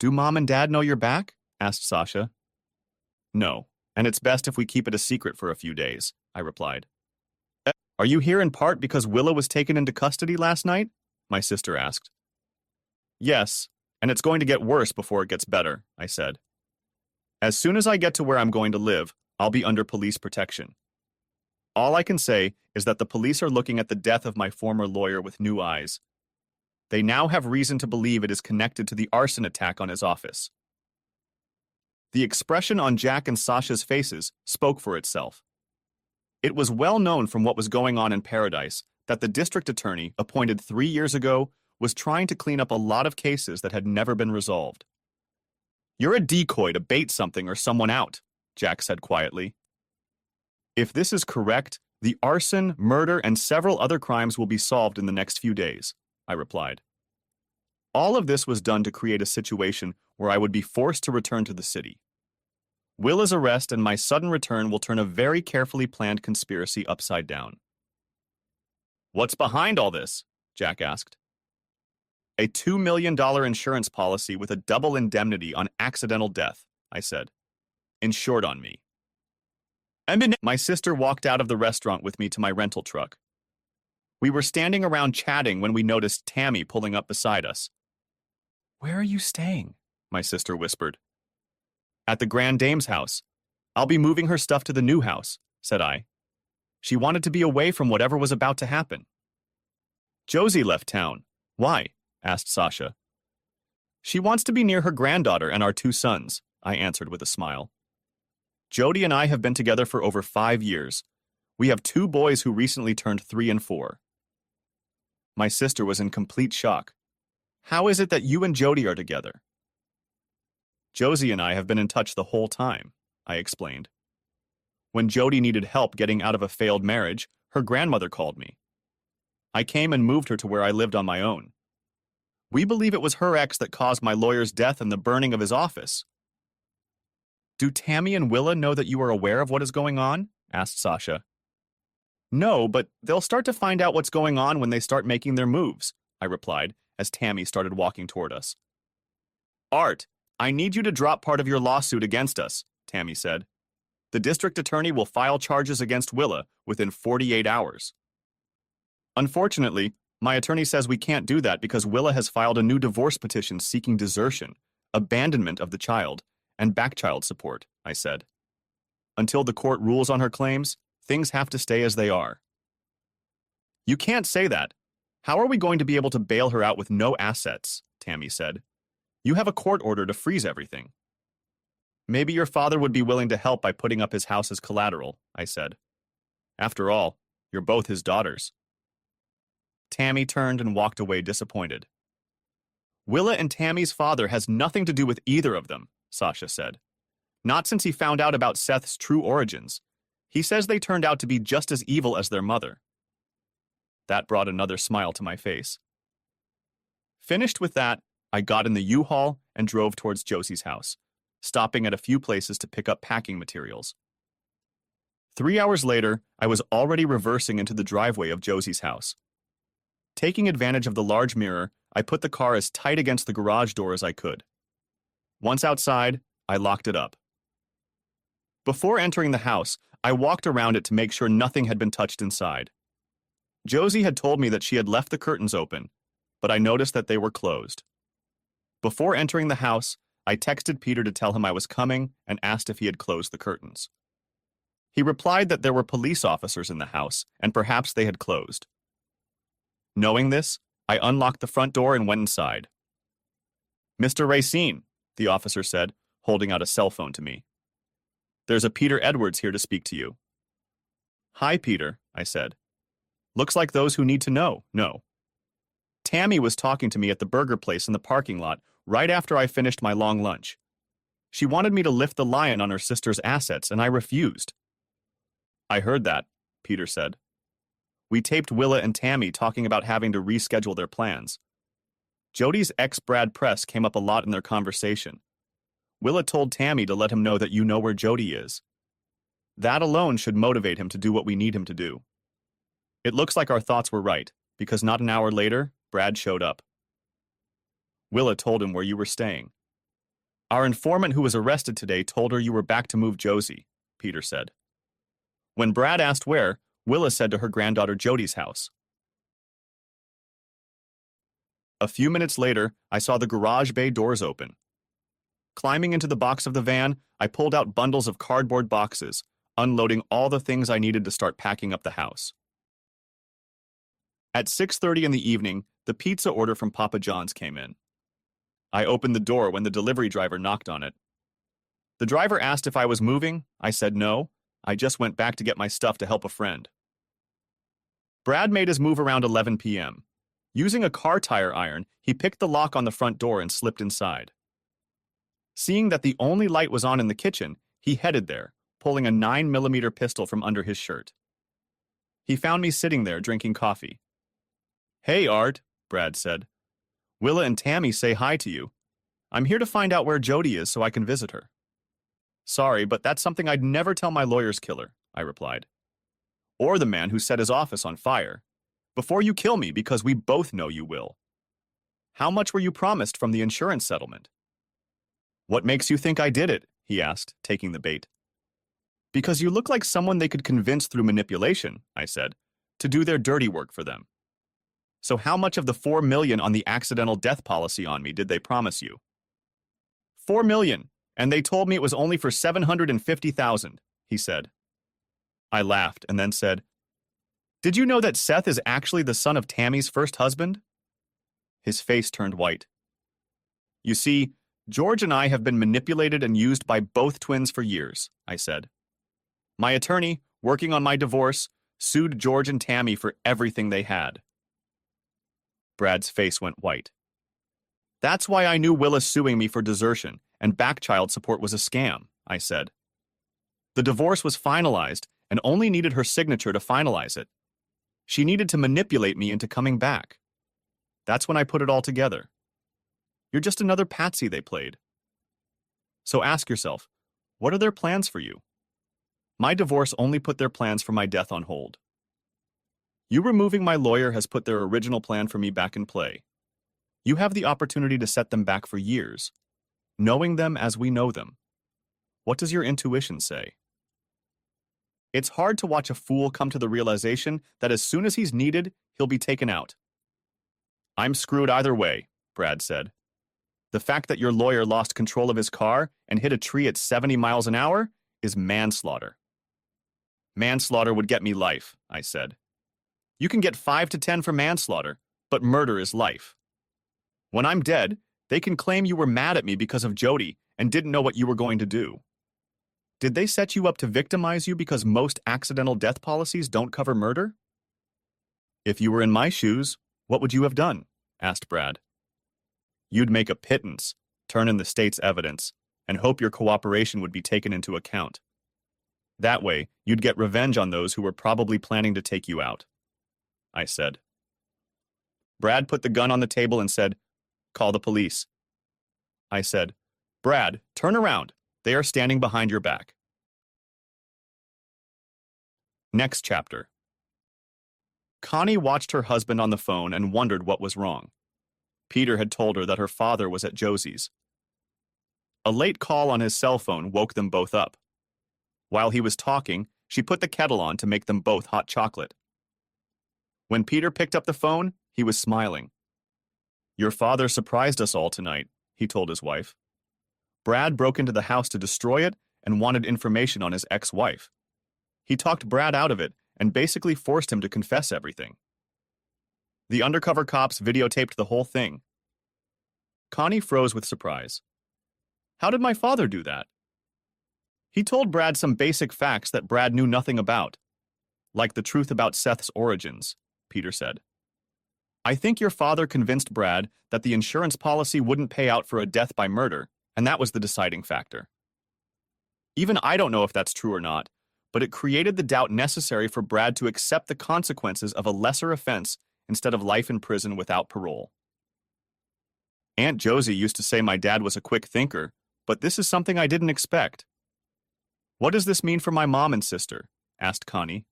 "Do Mom and Dad know you're back?" asked Sasha. "No, and it's best if we keep it a secret for a few days," I replied. "Are you here in part because Willa was taken into custody last night?" my sister asked. "Yes, and it's going to get worse before it gets better," I said. "As soon as I get to where I'm going to live, I'll be under police protection. All I can say is that the police are looking at the death of my former lawyer with new eyes. They now have reason to believe it is connected to the arson attack on his office." The expression on Jack and Sasha's faces spoke for itself. It was well known from what was going on in Paradise that the district attorney, appointed 3 years ago, was trying to clean up a lot of cases that had never been resolved. "You're a decoy to bait something or someone out," Jack said quietly. "If this is correct, the arson, murder, and several other crimes will be solved in the next few days," I replied. All of this was done to create a situation where I would be forced to return to the city. Willa's arrest and my sudden return will turn a very carefully planned conspiracy upside down. "What's behind all this?" Jack asked. "A $2 million insurance policy with a double indemnity on accidental death," I said. "Insured on me." My sister walked out of the restaurant with me to my rental truck. We were standing around chatting when we noticed Tammy pulling up beside us. "Where are you staying?" my sister whispered. "At the Grand Dame's house. I'll be moving her stuff to the new house," said I. She wanted to be away from whatever was about to happen. "Josie left town. Why?" asked Sasha. "She wants to be near her granddaughter and our 2 sons," I answered with a smile. "Jody and I have been together for over 5 years. We have 2 boys who recently turned 3 and 4. My sister was in complete shock. "How is it that you and Jody are together?" "Josie and I have been in touch the whole time," I explained. When Jody needed help getting out of a failed marriage, her grandmother called me. I came and moved her to where I lived on my own. We believe it was her ex that caused my lawyer's death and the burning of his office. Do Tammy and Willa know that you are aware of what is going on? Asked Sasha. No, but they'll start to find out what's going on when they start making their moves, I replied, as Tammy started walking toward us. Art, I need you to drop part of your lawsuit against us, Tammy said. The district attorney will file charges against Willa within 48 hours. Unfortunately, my attorney says we can't do that because Willa has filed a new divorce petition seeking desertion, abandonment of the child, and back-child support, I said. Until the court rules on her claims, things have to stay as they are. You can't say that. How are we going to be able to bail her out with no assets? Tammy said. You have a court order to freeze everything. Maybe your father would be willing to help by putting up his house as collateral, I said. After all, you're both his daughters. Tammy turned and walked away disappointed. Willa and Tammy's father has nothing to do with either of them, Sasha said. Not since he found out about Seth's true origins. He says they turned out to be just as evil as their mother. That brought another smile to my face. Finished with that, I got in the U-Haul and drove towards Josie's house, stopping at a few places to pick up packing materials. 3 hours later, I was already reversing into the driveway of Josie's house. Taking advantage of the large mirror, I put the car as tight against the garage door as I could. Once outside, I locked it up. Before entering the house, I walked around it to make sure nothing had been touched inside. Josie had told me that she had left the curtains open, but I noticed that they were closed. Before entering the house, I texted Peter to tell him I was coming and asked if he had closed the curtains. He replied that there were police officers in the house and perhaps they had closed. Knowing this, I unlocked the front door and went inside. Mr. Racine, the officer said, holding out a cell phone to me. There's a Peter Edwards here to speak to you. Hi, Peter, I said. Looks like those who need to know. Tammy was talking to me at the burger place in the parking lot right after I finished my long lunch. She wanted me to lift the lion on her sister's assets, and I refused. I heard that, Peter said. We taped Willa and Tammy talking about having to reschedule their plans. Jody's ex Brad Press came up a lot in their conversation. Willa told Tammy to let him know that you know where Jody is. That alone should motivate him to do what we need him to do. It looks like our thoughts were right, because not an hour later, Brad showed up. Willa told him where you were staying. Our informant who was arrested today told her you were back to move Josie, Peter said. When Brad asked where, Willa said to her granddaughter Jody's house. A few minutes later, I saw the garage bay doors open. Climbing into the box of the van, I pulled out bundles of cardboard boxes, unloading all the things I needed to start packing up the house. At 6:30 in the evening, the pizza order from Papa John's came in. I opened the door when the delivery driver knocked on it. The driver asked if I was moving. I said no. I just went back to get my stuff to help a friend. Brad made his move around 11 p.m. Using a car tire iron, he picked the lock on the front door and slipped inside. Seeing that the only light was on in the kitchen, he headed there, pulling a 9mm pistol from under his shirt. He found me sitting there drinking coffee. Hey, Art, Brad said. Willa and Tammy say hi to you. I'm here to find out where Jody is so I can visit her. Sorry, but that's something I'd never tell my lawyer's killer, I replied. Or the man who set his office on fire. Before you kill me, because we both know you will. How much were you promised from the insurance settlement? What makes you think I did it? He asked, taking the bait. Because you look like someone they could convince through manipulation, I said, to do their dirty work for them. So how much of the $4 million on the accidental death policy on me did they promise you? $4 million, and they told me it was only for $750,000, he said. I laughed and then said, Did you know that Seth is actually the son of Tammy's first husband? His face turned white. You see, George and I have been manipulated and used by both twins for years, I said. My attorney, working on my divorce, sued George and Tammy for everything they had. Brad's face went white. That's why I knew Willa suing me for desertion and back child support was a scam, I said. The divorce was finalized and only needed her signature to finalize it. She needed to manipulate me into coming back. That's when I put it all together. You're just another patsy they played. So ask yourself, what are their plans for you? My divorce only put their plans for my death on hold. You removing my lawyer has put their original plan for me back in play. You have the opportunity to set them back for years, knowing them as we know them. What does your intuition say? It's hard to watch a fool come to the realization that as soon as he's needed, he'll be taken out. I'm screwed either way, Brad said. The fact that your lawyer lost control of his car and hit a tree at 70 miles an hour is manslaughter. Manslaughter would get me life, I said. You can get 5 to 10 for manslaughter, but murder is life. When I'm dead, they can claim you were mad at me because of Jody and didn't know what you were going to do. Did they set you up to victimize you because most accidental death policies don't cover murder? If you were in my shoes, what would you have done? Asked Brad. You'd make a pittance, turn in the state's evidence, and hope your cooperation would be taken into account. That way, you'd get revenge on those who were probably planning to take you out, I said. Brad put the gun on the table and said, "Call the police." I said, "Brad, turn around. They are standing behind your back." Next chapter. Connie watched her husband on the phone and wondered what was wrong. Peter had told her that her father was at Josie's. A late call on his cell phone woke them both up. While he was talking, she put the kettle on to make them both hot chocolate. When Peter picked up the phone, he was smiling. "Your father surprised us all tonight," he told his wife. Brad broke into the house to destroy it and wanted information on his ex-wife. He talked Brad out of it and basically forced him to confess everything. The undercover cops videotaped the whole thing. Connie froze with surprise. How did my father do that? He told Brad some basic facts that Brad knew nothing about, like the truth about Seth's origins, Peter said. I think your father convinced Brad that the insurance policy wouldn't pay out for a death by murder, and that was the deciding factor. Even I don't know if that's true or not, but it created the doubt necessary for Brad to accept the consequences of a lesser offense instead of life in prison without parole. Aunt Josie used to say my dad was a quick thinker, but this is something I didn't expect. What does this mean for my mom and sister? Asked Connie.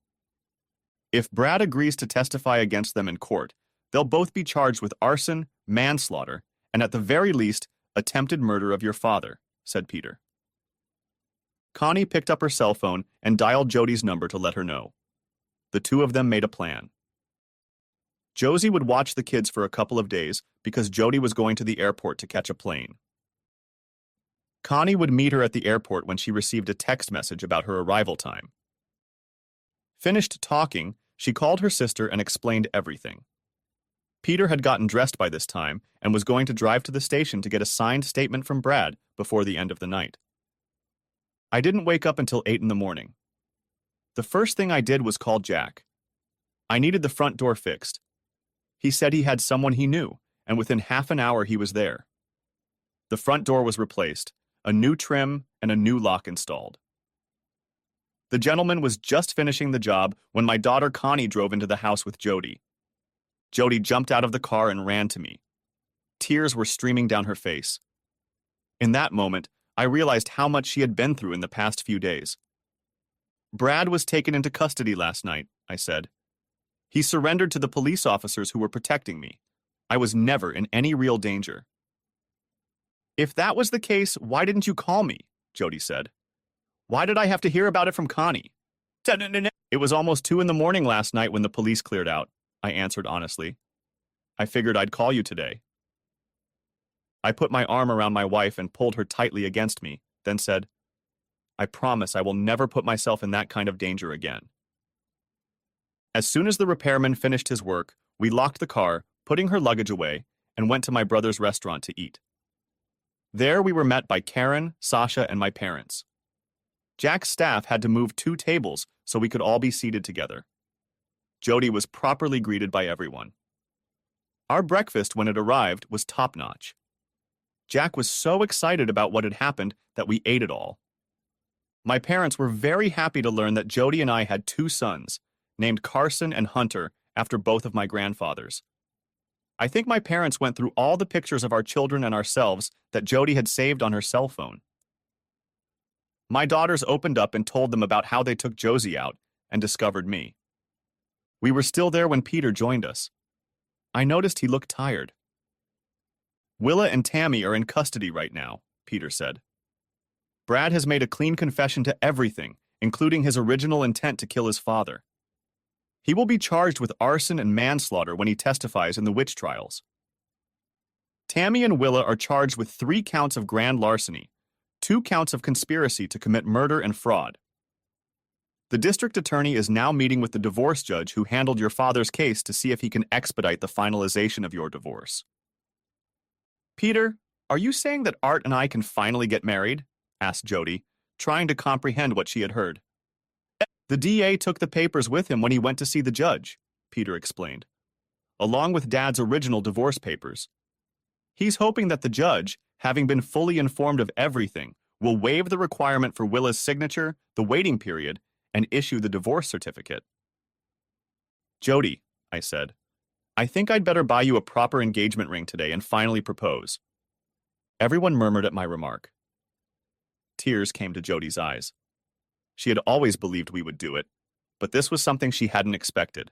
If Brad agrees to testify against them in court, they'll both be charged with arson, manslaughter, and at the very least, attempted murder of your father, said Peter. Connie picked up her cell phone and dialed Jody's number to let her know. The two of them made a plan. Josie would watch the kids for a couple of days because Jody was going to the airport to catch a plane. Connie would meet her at the airport when she received a text message about her arrival time. Finished talking, she called her sister and explained everything. Peter had gotten dressed by this time and was going to drive to the station to get a signed statement from Brad before the end of the night. I didn't wake up until 8 in the morning. The first thing I did was call Jack. I needed the front door fixed. He said he had someone he knew, and within half an hour he was there. The front door was replaced, a new trim, and a new lock installed. The gentleman was just finishing the job when my daughter Connie drove into the house with Jody. Jody jumped out of the car and ran to me. Tears were streaming down her face. In that moment, I realized how much she had been through in the past few days. Brad was taken into custody last night, I said. He surrendered to the police officers who were protecting me. I was never in any real danger. If that was the case, why didn't you call me? Jody said. Why did I have to hear about it from Connie? It was almost 2 in the morning last night when the police cleared out, I answered honestly. I figured I'd call you today. I put my arm around my wife and pulled her tightly against me, then said, I promise I will never put myself in that kind of danger again. As soon as the repairman finished his work, we locked the car, putting her luggage away, and went to my brother's restaurant to eat. There we were met by Karen, Sasha, and my parents. Jack's staff had to move 2 tables so we could all be seated together. Jody was properly greeted by everyone. Our breakfast, when it arrived, was top-notch. Jack was so excited about what had happened that we ate it all. My parents were very happy to learn that Jody and I had two sons, named Carson and Hunter, after both of my grandfathers. I think my parents went through all the pictures of our children and ourselves that Jody had saved on her cell phone. My daughters opened up and told them about how they took Josie out and discovered me. We were still there when Peter joined us. I noticed he looked tired. Willa and Tammy are in custody right now, Peter said. Brad has made a clean confession to everything, including his original intent to kill his father. He will be charged with arson and manslaughter when he testifies in the witch trials. Tammy and Willa are charged with 3 counts of grand larceny, 2 counts of conspiracy to commit murder and fraud. The district attorney is now meeting with the divorce judge who handled your father's case to see if he can expedite the finalization of your divorce. Peter, are you saying that Art and I can finally get married? Asked Jody, trying to comprehend what she had heard. The DA took the papers with him when he went to see the judge, Peter explained, along with Dad's original divorce papers. He's hoping that the judge, having been fully informed of everything, will waive the requirement for Willa's signature, the waiting period, and issue the divorce certificate. Jody, I said, I think I'd better buy you a proper engagement ring today and finally propose. Everyone murmured at my remark. Tears came to Jody's eyes. She had always believed we would do it, but this was something she hadn't expected.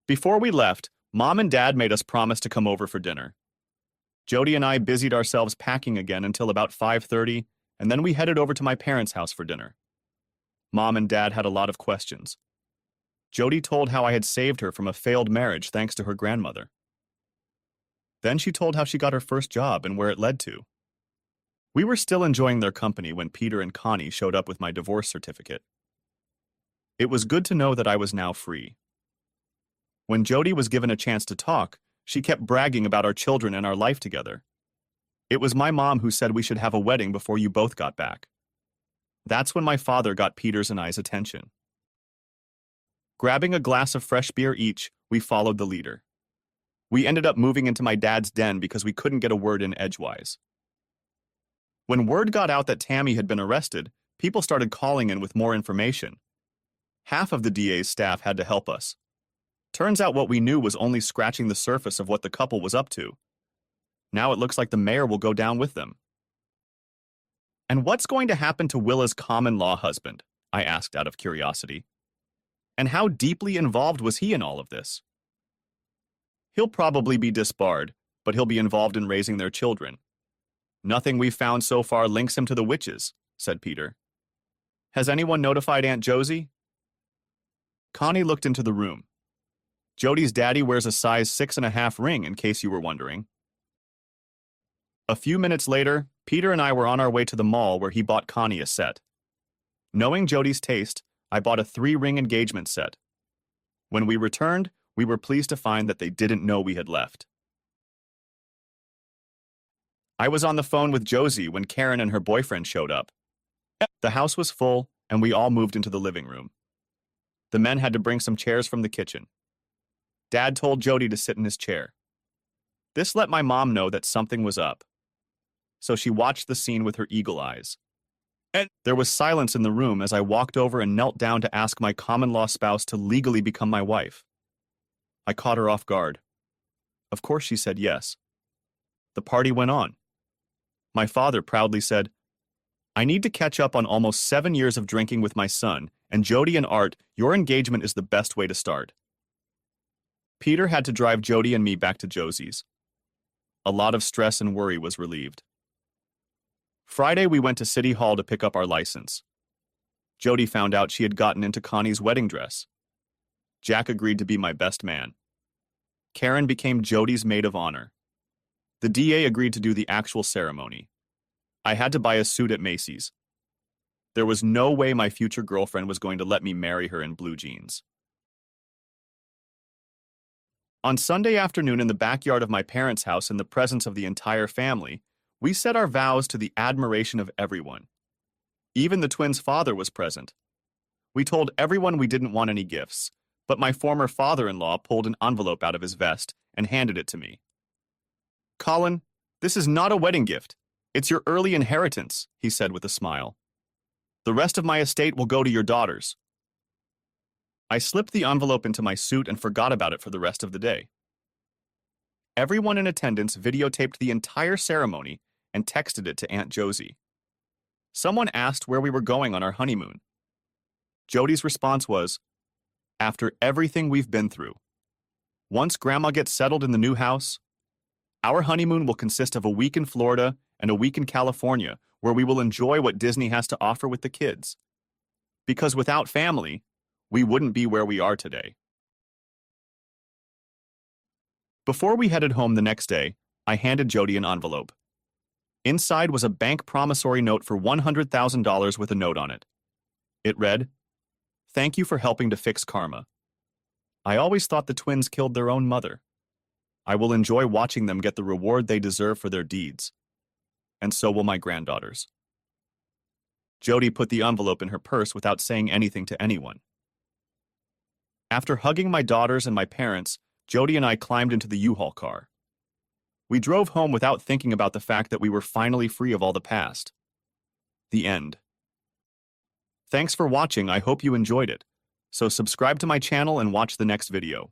Before we left, Mom and Dad made us promise to come over for dinner. Jody and I busied ourselves packing again until about 5:30, and then we headed over to my parents' house for dinner. Mom and Dad had a lot of questions. Jody told how I had saved her from a failed marriage thanks to her grandmother. Then she told how she got her first job and where it led to. We were still enjoying their company when Peter and Connie showed up with my divorce certificate. It was good to know that I was now free. When Jody was given a chance to talk, she kept bragging about our children and our life together. It was my mom who said we should have a wedding before you both got back. That's when my father got Peter's and I's attention. Grabbing a glass of fresh beer each, we followed the leader. We ended up moving into my dad's den because we couldn't get a word in edgewise. When word got out that Tammy had been arrested, people started calling in with more information. Half of the DA's staff had to help us. Turns out what we knew was only scratching the surface of what the couple was up to. Now it looks like the mayor will go down with them. And what's going to happen to Willa's common-law husband? I asked out of curiosity. And how deeply involved was he in all of this? He'll probably be disbarred, but he'll be involved in raising their children. Nothing we've found so far links him to the witches, said Peter. Has anyone notified Aunt Josie? Connie looked into the room. Jody's daddy wears a size 6.5 ring, in case you were wondering. A few minutes later, Peter and I were on our way to the mall where he bought Connie a set. Knowing Jody's taste, I bought a 3-ring engagement set. When we returned, we were pleased to find that they didn't know we had left. I was on the phone with Josie when Karen and her boyfriend showed up. The house was full, and we all moved into the living room. The men had to bring some chairs from the kitchen. Dad told Jody to sit in his chair. This let my mom know that something was up. So she watched the scene with her eagle eyes. And there was silence in the room as I walked over and knelt down to ask my common-law spouse to legally become my wife. I caught her off guard. Of course she said yes. The party went on. My father proudly said, I need to catch up on almost 7 years of drinking with my son, and Jody and Art, your engagement is the best way to start. Peter had to drive Jody and me back to Josie's. A lot of stress and worry was relieved. Friday, we went to City Hall to pick up our license. Jody found out she had gotten into Connie's wedding dress. Jack agreed to be my best man. Karen became Jody's maid of honor. The DA agreed to do the actual ceremony. I had to buy a suit at Macy's. There was no way my future girlfriend was going to let me marry her in blue jeans. On Sunday afternoon in the backyard of my parents' house in the presence of the entire family, we said our vows to the admiration of everyone. Even the twins' father was present. We told everyone we didn't want any gifts, but my former father-in-law pulled an envelope out of his vest and handed it to me. Colin, this is not a wedding gift. It's your early inheritance, he said with a smile. The rest of my estate will go to your daughters. I slipped the envelope into my suit and forgot about it for the rest of the day. Everyone in attendance videotaped the entire ceremony and texted it to Aunt Josie. Someone asked where we were going on our honeymoon. Jody's response was, "After everything we've been through, once Grandma gets settled in the new house, our honeymoon will consist of a week in Florida and a week in California where we will enjoy what Disney has to offer with the kids. Because without family, we wouldn't be where we are today." Before we headed home the next day, I handed Jody an envelope. Inside was a bank promissory note for $100,000 with a note on it. It read, "Thank you for helping to fix karma. I always thought the twins killed their own mother. I will enjoy watching them get the reward they deserve for their deeds. And so will my granddaughters." Jody put the envelope in her purse without saying anything to anyone. After hugging my daughters and my parents, Jody and I climbed into the U-Haul car. We drove home without thinking about the fact that we were finally free of all the past. The end. Thanks for watching. I hope you enjoyed it. So subscribe to my channel and watch the next video.